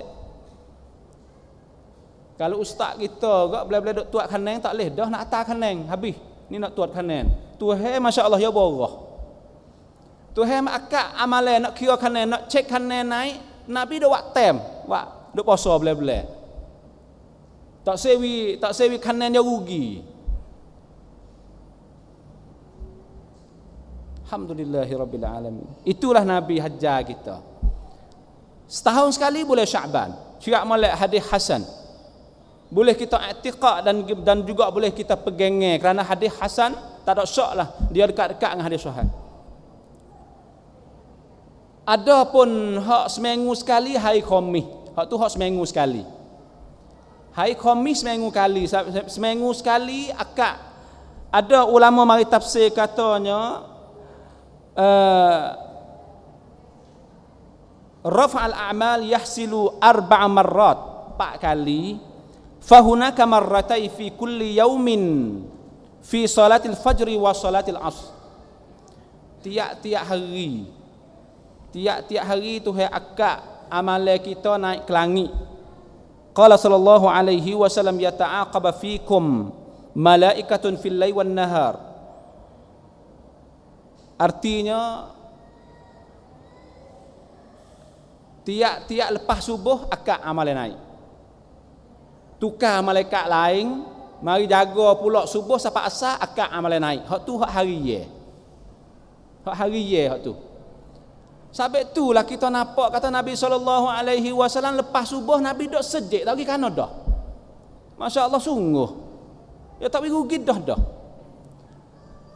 Kalau ustaz kita gak bele-bele duk tuat kaneng tak leh dah nak atas kaneng habis. Ni nak tuat kaneng. Tuhan masya-Allah ya boroh. Tuhan akak amalan nak kira kaneng, nak cek kaneng naik, Nabi dak buat tem, buat duk puasa bele-bele. Tak sewi kaneng dia rugi. Alhamdulillahirabbil alamin. Itulah Nabi hajar kita. Setahun sekali bulan Syaban. Syirah malak hadis hasan. boleh kita i'tiqad dan juga boleh kita pegangi kerana hadis hasan tak ada syak lah, dia dekat-dekat dengan hadis sahih. Ada pun hak seminggu sekali hari Khamis, hak tu hak seminggu sekali. Hari Khamis seminggu kali, seminggu sekali akad. Ada ulama mari tafsir katanya raf'al a'mal yahsilu 4 marrat, 4 kali. Fahunaka marratai fi kulli yaumin fi salatil fajri wa salatil asr. Tiap-tiap hari tu akad amalan kita naik ke langit. Qala sallallahu alaihi wasallam yata'aqaba fikum malaikatun fil lail wan nahar. Artinya tiap-tiap lepas subuh akad amalan naik. Tukar malaikat lain mari jaga pula subuh sampai asar akad amalan naik. Hak tu hak hari ye. Hak hari ye hak tu. Sebab itulah kita nampak kata Nabi SAW lepas subuh Nabi dok sejik tak pergi kana dah. Masya-Allah sungguh. Ya tak pergi rugi dah.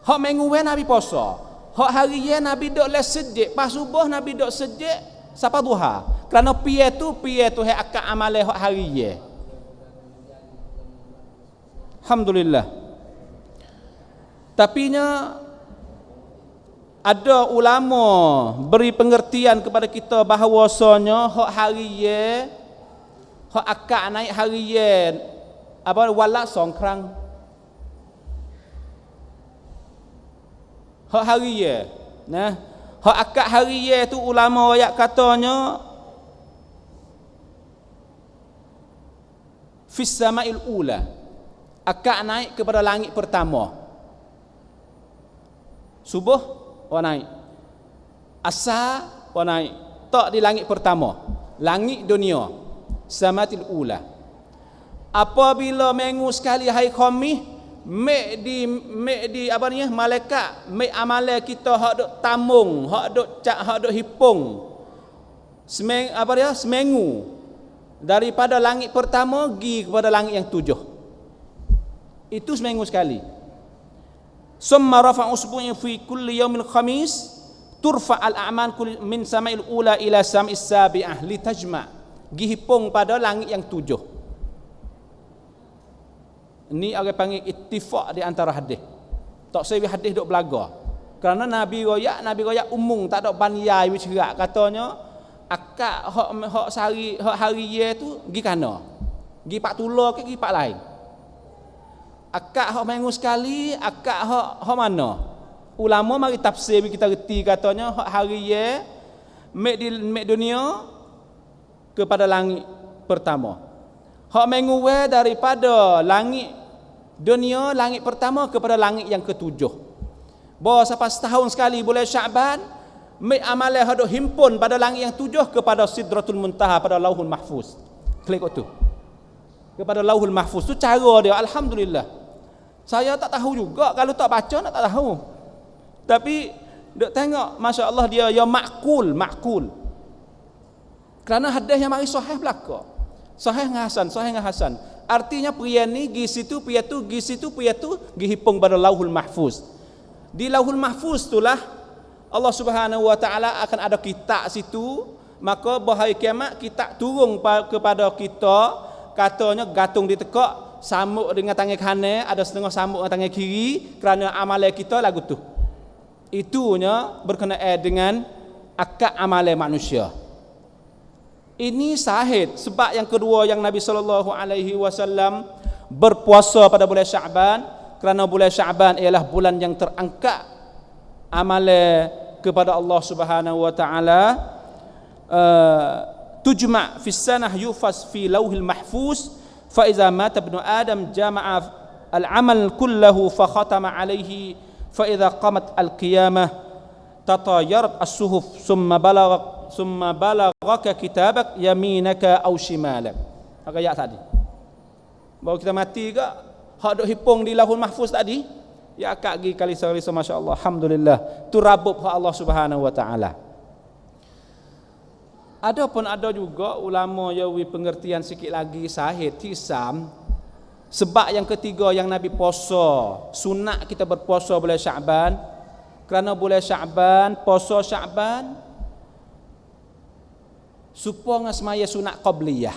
Hak minggu Nabi puasa. Hak hari ye Nabi dok les sejik, pas subuh Nabi dok sejik sampai duha. Kerana piye tu hak akad amalan hak hari ye. Alhamdulillah. Tapinya ada ulama beri pengertian kepada kita bahawasanya hak hari ye, hak akad naik hari ye apa wala songkrang. Hak hari ye. Nah, hak akad hari ye tu ulama ayat katanya fis sama'il ula. Akad naik kepada langit pertama. Subuh naik. Asar naik. Tak di langit pertama. Langit dunia. Samatil ula. Apabila minggu sekali hari Khamis, mek di apa ni malaikat, mek amalan kita hak duk tamung, hak duk hipung. Seminggu. Daripada langit pertama pergi kepada langit yang 7. Itu seminggu sekali. Summa rafa usbu'i fi kulli yaumil khamis turfa al-a'mal min sama'il ula ila sam'is sabi'ah litajma'. Gihipung pada langit yang 7. Ini orang panggil ittifaq di antara hadis. Tak sewi hadis duk belaga. Kerana Nabi royak umum tak ada banyai wicerak katanya akad hak sehari hak hari ye tu gi kana. Gi pak tular ke gi pak lain. Akad hak minggu sekali, akad hak mana? Ulama mari tafsir kita reti katanya hak hari ye mek dunia kepada langit pertama. Hak minggu daripada langit dunia langit pertama kepada langit yang ke-7. Bahawa sampai setahun sekali bulan Syaban mek amalan hak himpun pada langit yang 7 kepada Sidratul Muntaha pada Lauhul Mahfuz. Klik tu. Kepada Lauhul Mahfuz tu cara dia alhamdulillah. Saya tak tahu juga, kalau tak baca tak tahu. Tapi duk tengok masya-Allah dia ya makul. Kerana hadis yang mari sahih belaka. Sahih dengan Hasan. Artinya pria ni gi situ, pria tu gi situ, pria tu gi hipung pada Lauhul Mahfuz. Di Lauhul Mahfuz itulah Allah Subhanahu wa taala akan ada kitab situ, maka bahari kiamat kitab turun kepada kita, katanya gantung di tekak, sambuk dengan tangan kanan, ada setengah sambuk dengan tangan kiri kerana amalan kita lagu tu. Itunya berkenaan dengan akad amalan manusia. Ini sahih sebab yang kedua yang Nabi SAW berpuasa pada bulan Syaban, kerana bulan Syaban ialah bulan yang terangkat amalan kepada Allah Subhanahu wa taala. Tujma' fi sanah yufas fi lauhil mahfuz fa iza mata ibnu adam jama'a al-amal kullahu fa khatama alayhi fa idza qamat al-qiyamah tatayarat as-suhuf summa balagaka kitabak yaminaka aw shimalak. Ayat tadi baru kita mati ke hak duk hipung di Lauhul Mahfuz tadi ya akak gi kali sehari masya-Allah alhamdulillah tu rabub hak Allah Subhanahu wa taala. Ada pun ada juga ulama yang pengertian sikit lagi sahih tisam Sebab yang ketiga yang Nabi puasa, sunat kita berpuasa bulan Syaban, kerana bulan Syaban, puasa Syaban supaya semaya sunat qabliyah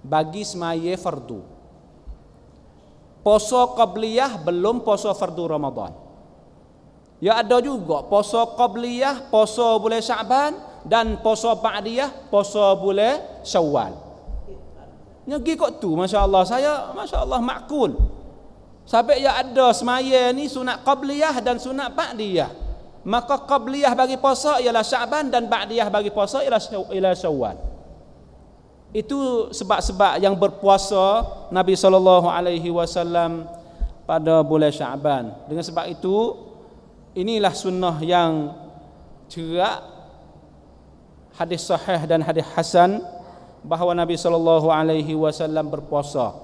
bagi semaya fardu. Puasa qabliyah belum puasa fardu Ramadan. Ya ada juga puasa qabliyah, puasa bulan Syaban, dan puasa ba'diyah, puasa bulan Syawal. Nyagi kok tu, masya-Allah, saya masya-Allah makul. Sampai ya ada semaya ni sunat qabliyah dan sunat ba'diyah. Maka qabliyah bagi puasa ialah Syaban dan ba'diyah bagi puasa ialah Syawal. Itu sebab-sebab yang berpuasa Nabi SAW pada bulan Syaban. Dengan sebab itu, inilah sunnah yang cerak, hadis sahih dan hadis hasan, bahawa Nabi SAW berpuasa.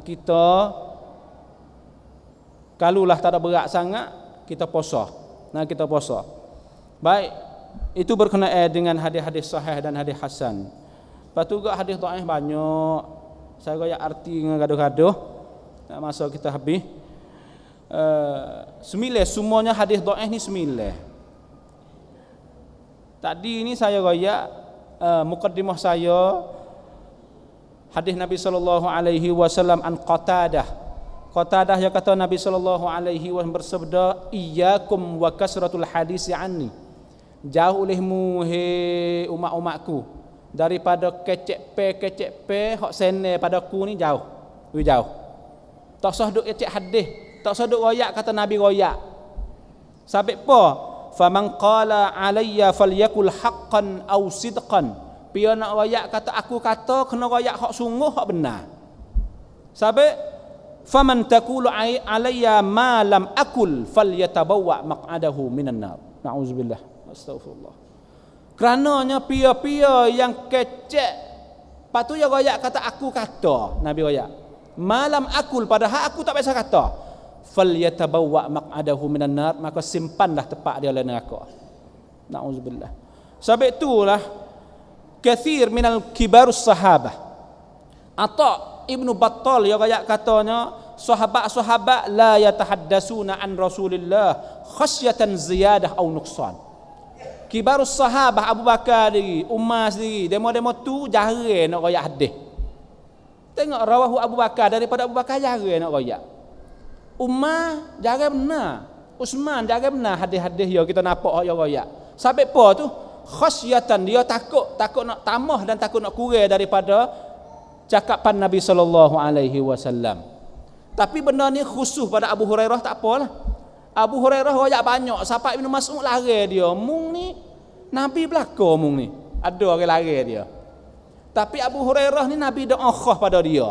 Kita kalulah tak ada berat sangat, kita puasa. Kita puasa. Baik, itu berkenaan dengan hadis-hadis sahih dan hadis hasan. Lepas tu juga hadis dhaif banyak. Saya royak arti dengan gaduh-gaduh. Masa kita habis. Sembilan, semuanya hadis dhaif ni sembilan. Tadi ni saya royak mukaddimah saya hadis Nabi SAW an Qatadah. Qatadah yang kata Nabi SAW bersabda, iyyakum wa kasratul hadisi anni, jauh olehmu he umat-umatku daripada kecek-pe hak sene padaku ni, jauh. Tak usah duk kecek hadis, tak usah duk royak kata Nabi royak. Sabit apa? Faman qala alayya falyakul haqqan aw sidqan. Dia nak royak kata aku kata, kena royak hak sungguh, hak benar. Sabit faman taqulu alayya ma lam akul falyatabawwa maq'adahu minan nar. Nauzubillah, astagfirullah. Kerananya pia-pia yang kecek, patu ya royak kata aku kata, Nabi royak malam akul, padahal aku tak biasa kata, falyatabawwa maq'adahu minan nar, maka simpanlah tempat dia dalam neraka. Nauzubillah. Sebab itulah kathir minal kibarus sahabah, Ata Ibnu Battal yang kayak katanya, sahabat-sahabat la yatahaddasuna an Rasulillah khasyatan ziyadah au nuqsan. Kibarus sahabah Abu Bakar sendiri, Umar sendiri, demo-demo tu jarang nak royak hadis. Tengok rawahu Abu Bakar, daripada Abu Bakar jarang nak royak. Umar jarang benar, Uthman jarang benar hadis-hadis yang kita nampak yang royak. Sampai apa tu? Khasyatan, dia takut nak tambah dan takut nak kurang daripada cakapan Nabi SAW. Tapi benda ni khusus pada Abu Hurairah tak apalah. Abu Hurairah royak banyak, sampai Ibnu Mas'ud lari dia. Mung ni Nabi belaka mung ni. Ada orang lari dia. Tapi Abu Hurairah ni Nabi doa khah pada dia.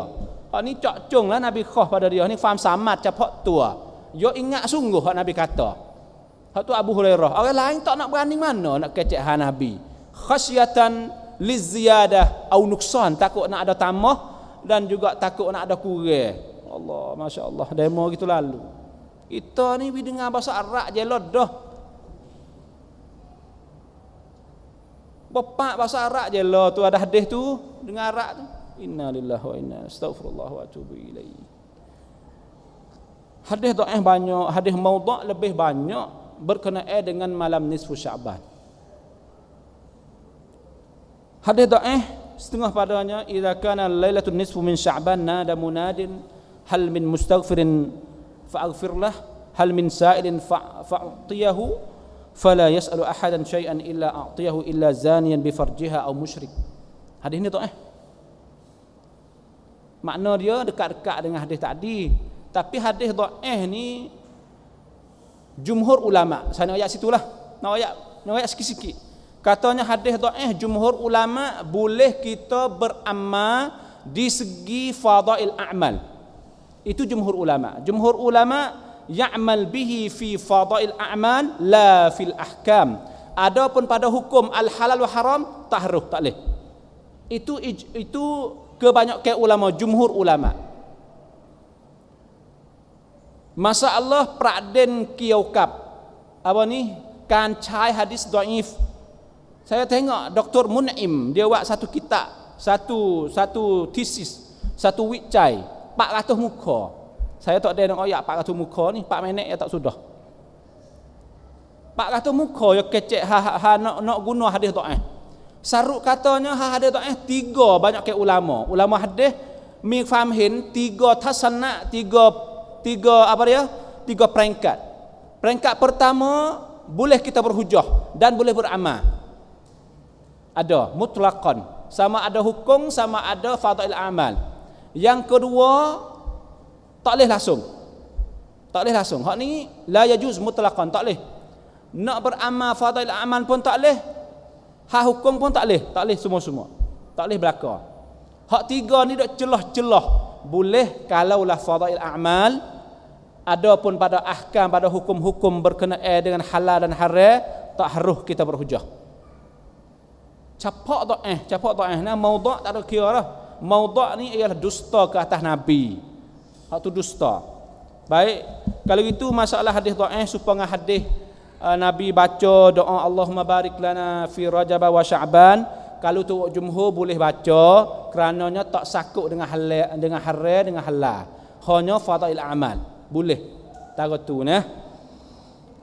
Ni cak-cung lah Nabi khah pada dia. Ni faham samat capak tua. Yo ingat sungguh hak Nabi kata. Hak tu Abu Hurairah. Orang lain tak nak berani mana nak kecek ha Nabi. Khasyatan liziyadah au nuqsan, takut nak ada tambah dan juga takut nak ada kurang. Allah, masya-Allah, demo gitu lalu. Kita ni dengar bahasa Arab je dah. Bapak bahasa Arab je lah tu, ada hadis tu dengar Arab tu. Inna lillahi wa inna astaghfirullah wa atubu ilaihi. Hadis dhaif banyak, hadis maudhu' lebih banyak berkenaan dengan malam nisfu Sya'ban. Hadis dhaif setengah padanya, idza kana lailatul nisfu min Sya'ban nada munadin hal min mustaghfirin fa'aghfir lah, hal min sa'ilin fa'atiyahu fala yas'alu ahadan syai'an illa a'tiyahu illa zaniyan bi farjiha aw musyrik. Hadis ni dhaif. Makna dia dekat-dekat dengan hadis tadi. Tapi hadis dhaif ni jumhur ulama, saya nak ayat situlah. Nak ayat sikit-sikit. Katanya hadis dhaif, jumhur ulama boleh kita beramal di segi fadail a'mal. Itu jumhur ulama. Jumhur ulama ya'mal bihi fi fadail a'mal la fil ahkam. Adapun pada hukum al halal wa haram tak harus, tak boleh. Itu kebanyakan ulama, jumhur ulama. Masalah Praden Kiaukap apa ni kancai hadis dhaif. Saya tengok Dr. Mun'im dia buat satu kitab, satu tesis Satu wik cai 400 muka. Saya tak ada nak ayat 400 muka ni, 4 minit ya tak sudah. 400 muka ya kecek nak guna hadis dhaif. Saruk katanya hadis dhaif 3 banyak ke ulama. Ulama hadis mi fahmin 3 tasanna, 3 apa dia? 3 peringkat. Peringkat pertama boleh kita berhujah dan boleh beramal. Ada mutlaqan, sama ada hukum, sama ada fadail amal. Yang kedua tak boleh langsung. Tak boleh langsung. Hak ni la yajuz mutlaqan, tak boleh. Nak beramal fadail amal pun tak boleh. Hak hukum pun tak boleh. Tak boleh semua-semua. Tak boleh belaka. Hak 3 ni dak celah-celah. Boleh kalaulah fadail amal, adapun pada ahkam, pada hukum-hukum berkenaan dengan halal dan haram, tak harus kita berhujah. Capak dhaif nah maudhu' tak ada kira dah. Maudhu' ni ialah dusta ke atas Nabi. Hak tu dusta. Baik, kalau gitu masalah hadis dhaif supaya hadis Nabi baca doa Allahumma barik lana fi Rajab wa Sya'ban, kalau tu jumhur boleh baca kerananya tak sakut dengan halal, dengan haram, dengan halal. Hanya fadail amal. Boleh. Tahu tu nah.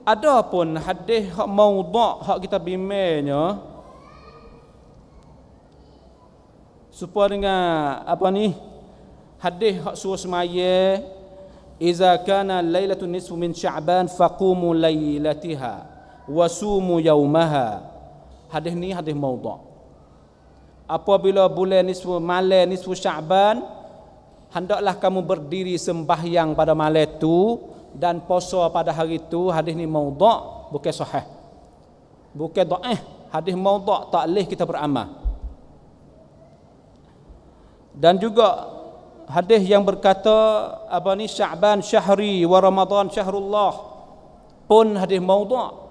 Adapun hadis hak maudhu' hak kita bimbangnya supaya dengan apa ni? Hadis hak suruh semaya, iza kana lailatun nisfu min Sya'ban faqumu lailatiha wa sumu yaumaha. Hadis ni hadis maudhu'. Apabila bulan malam nisfu Sya'ban, hendaklah kamu berdiri sembahyang pada malam itu dan puasa pada hari itu. Hadis ni maudhu', bukan sahih. Bukan dhaif. Hadis maudhu' tak boleh kita beramal. Dan juga hadis yang berkata apa ni, Sya'ban syahri wa Ramadan syahrullah, pun hadis maudhu'.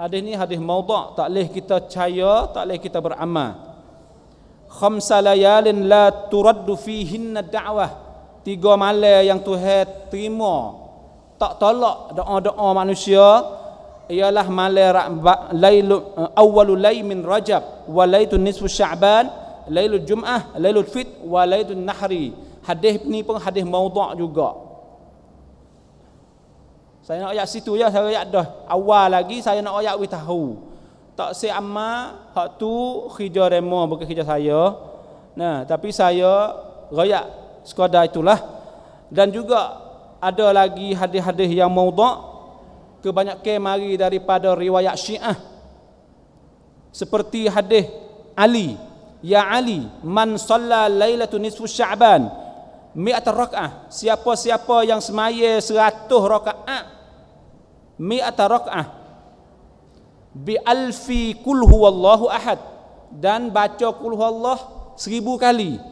Hadis ni hadis maudhu', tak boleh kita percaya, tak boleh kita beramal. Khamsa layalin la turaddu fihinna da'wah, 3 malam yang Tuhan terima, tak tolak doa-doa manusia, ialah malam lailul awwalul layl min Rajab wa lailun nisfu Sya'ban, lailul Jum'ah, lailul Fit wa lailun Nahri. Hadis ni pun hadis maudhu' juga. Saya nak ayat situ ya, saya ayat dah awal lagi, saya nak ayat we tahu. Tak si amma hak tu khija remo, bukan khija saya. Nah, tapi saya royak sekadar itulah. Dan juga ada lagi hadis-hadis yang maudhu', kebanyakan mari daripada riwayat Syiah. Seperti hadis Ali, ya Ali, man shalla lailatun nisfu Sya'ban mi'at rak'ah, siapa-siapa yang semaya 100 rakaat, mi'at rak'ah bi alfi qul huwallahu ahad, dan baca qul huwallah 1000 kali,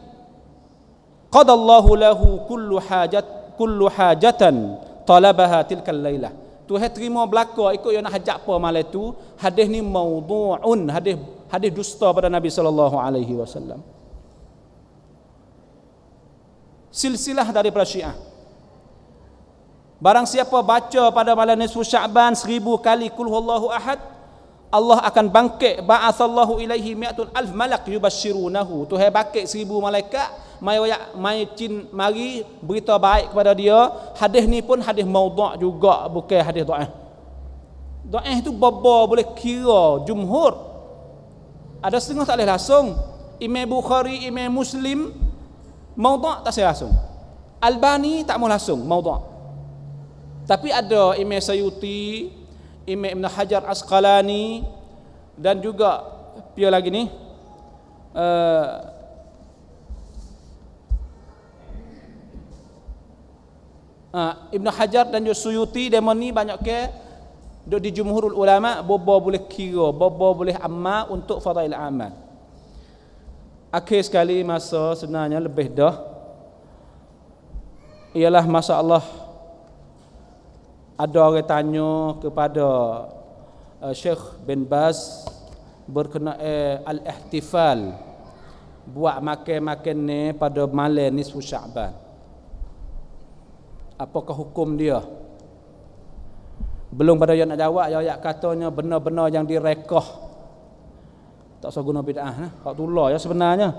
qadallahu lahu kullu hajatan talabaha tilkal lailah. Tuhan terima belaka ikut yang nak hajat apa malam tu. Hadis ni maudhu'un, hadis dusta pada Nabi sallallahu alaihi wasallam. Silsilah daripada Syiah. Barang siapa baca pada malam nisfu Sya'ban 1000 kali qul huwallahu ahad, Allah akan bangkit, ba'atsallahu ilaihi mi'atun alf malak yubashshirunahu. Tuhan bangkit 1000 malaikat mai cin mari berita baik kepada dia. Hadis ni pun hadis maudhu' juga, bukan hadis dhaif. Dhaif tu baba boleh kira jumhur. Ada setengah tak boleh langsung. Imam Bukhari, Imam Muslim maudhu' tak boleh langsung. Albani tak mau langsung maudhu'. Tapi ada Imam Sayuti, Imam Ibn Hajar Asqalani, dan juga pia lagi ni Ibn Hajar dan juga Suyuti, demon ni banyak ke duk di jumhurul ulama, bobo boleh kira, bobo boleh amal untuk fadail amal. Akhir sekali masa sebenarnya lebih dah, ialah masalah ada orang tanya kepada Syekh bin Baz berkenaan al-ihtifal, buat makan-makan ni pada malam nisfu Sya'ban. Apakah hukum dia? Belum pada yang nak jawab, ayat katanya benar-benar yang direkah. Tak usah guna bid'ah nah. Hak tulah ya sebenarnya.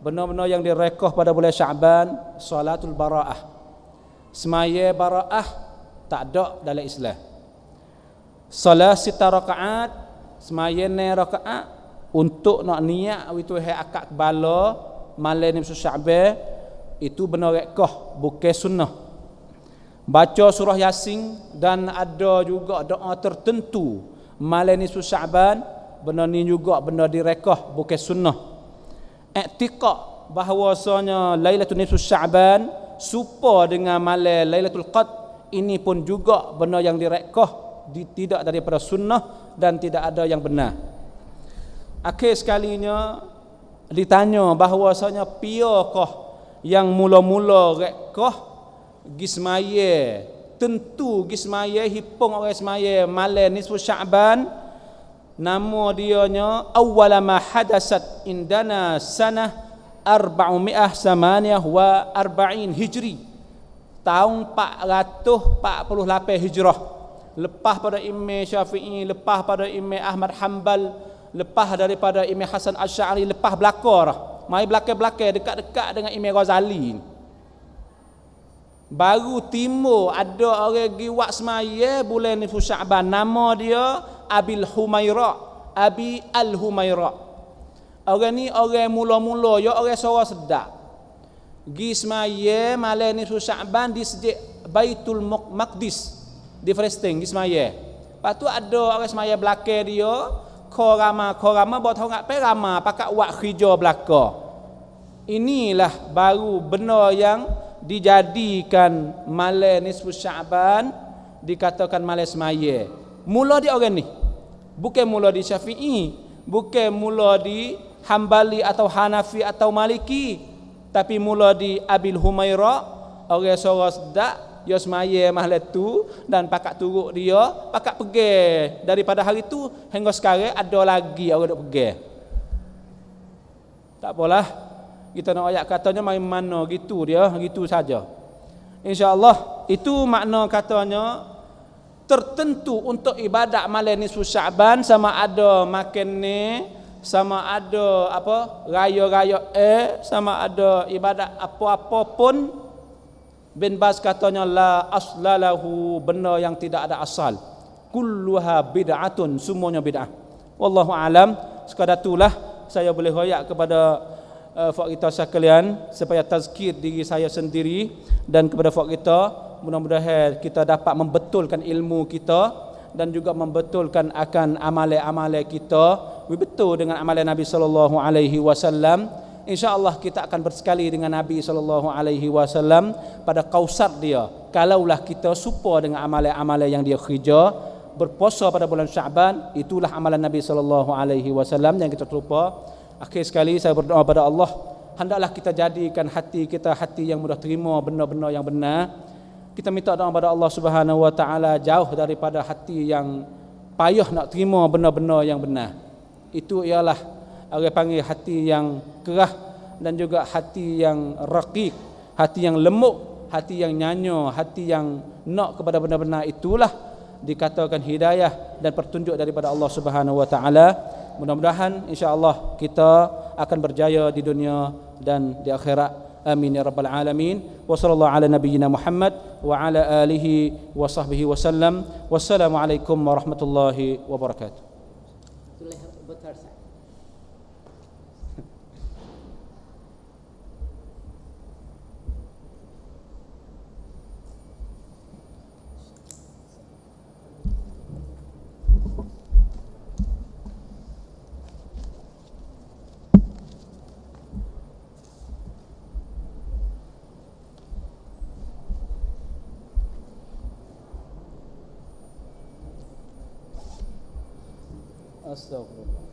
Benar-benar yang direkah pada bulan Syaban, salatul bara'ah. Semaya bara'ah tak ada dalam Islam. Salat sita rakaat, semaya 9 rakaat untuk nak niat itu hai akad kepala malam ni Syaban, itu benar rekah, bukan sunnah. Baca surah Yasin dan ada juga doa tertentu malam ni Syaban, benar ni juga benar direkah, bukan sunnah. I'tiqad bahawasanya Lailatul Nisfu Sya'ban serupa dengan malam Lailatul Qadr, ini pun juga benar yang direkah, tidak daripada sunnah dan tidak ada yang benar. Akhir sekalinya ditanya bahawasanya piakah yang mula-mula rekah gismaya, tentu gismaya hipung orang semaya malam Nisfu Sya'ban. Nama dianya awwala ma hadasat indana sanah 448 Hijri, tahun 448 Hijrah, lepas pada Imam Syafi'i, lepas pada Imam Ahmad Hanbal, lepas daripada Imam Hasan Asy'ari, lepas belakang mai belakang-belakang dekat-dekat dengan Imam Ghazali. Baru timur ada orang pergi buat semaya bulan Nisfu Sya'ban, nama dia Abil Humaira, Abi Al-Humaira. Orang ni orang mula-mula, ya orang suara sedap. Pergi semaya malam Nisfu Sya'ban di Masjid Baitul Maqdis di Palestin, pergi semaya. Lepas tu ada orang semaya belakang dia, korama bawa tahu ngak perama pakat buat kerja belakang. Inilah baru benar yang dijadikan malam Nisfu Sya'ban dikatakan malam semaya. Mula di orang ni, bukan mula di Syafi'i, bukan mula di Hambali atau Hanafi atau Maliki, tapi mula di Abil Humaira, orang suara sedak, dia semaya malam tu dan pakat turut dia, pakat pergi daripada hari tu hingga sekarang ada lagi orang duk pergi. Tak apalah, kita nak ayat katanya main mana gitu dia, gitu saja. Insya-Allah itu makna katanya tertentu untuk ibadat malam Nisfu Sya'ban, sama ada makan ni, sama ada apa raya-raya sama ada ibadat apa-apa pun. Bin Baz katanya la aslalahu, benar yang tidak ada asal. Kulluha bid'atun, semuanya bid'ah. Wallahu alam. Sekadar itulah saya boleh royak kepada fak kita sekalian supaya tazkir diri saya sendiri dan kepada fak kita, mudah-mudahan kita dapat membetulkan ilmu kita dan juga membetulkan akan amalan-amalan kita betul dengan amalan Nabi sallallahu alaihi wasallam. Insya-Allah kita akan bersekali dengan Nabi sallallahu alaihi wasallam pada kausar dia, kalaulah kita serupa dengan amalan-amalan yang dia kerja. Berpuasa pada bulan Syaban, itulah amalan Nabi sallallahu alaihi wasallam yang kita terlupa. Akhir sekali saya berdoa pada Allah, hendaklah kita jadikan hati kita hati yang mudah terima benar-benar yang benar. Kita minta doa pada Allah Subhanahu wa taala jauh daripada hati yang payah nak terima benar-benar yang benar. Itu ialah orang panggil hati yang kerah dan juga hati yang raqiq, hati yang lemuk, hati yang nyanyo, hati yang nak kepada benar-benar. Itulah dikatakan hidayah dan petunjuk daripada Allah Subhanahu wa taala. Mudah-mudahan insya-Allah kita akan berjaya di dunia dan di akhirat. Amin ya rabbal alamin. Wa sallallahu ala nabiyyina Muhammad wa ala alihi wa sahbihi wasallam. Wassalamualaikum warahmatullahi wabarakatuh. Astaghfirullah.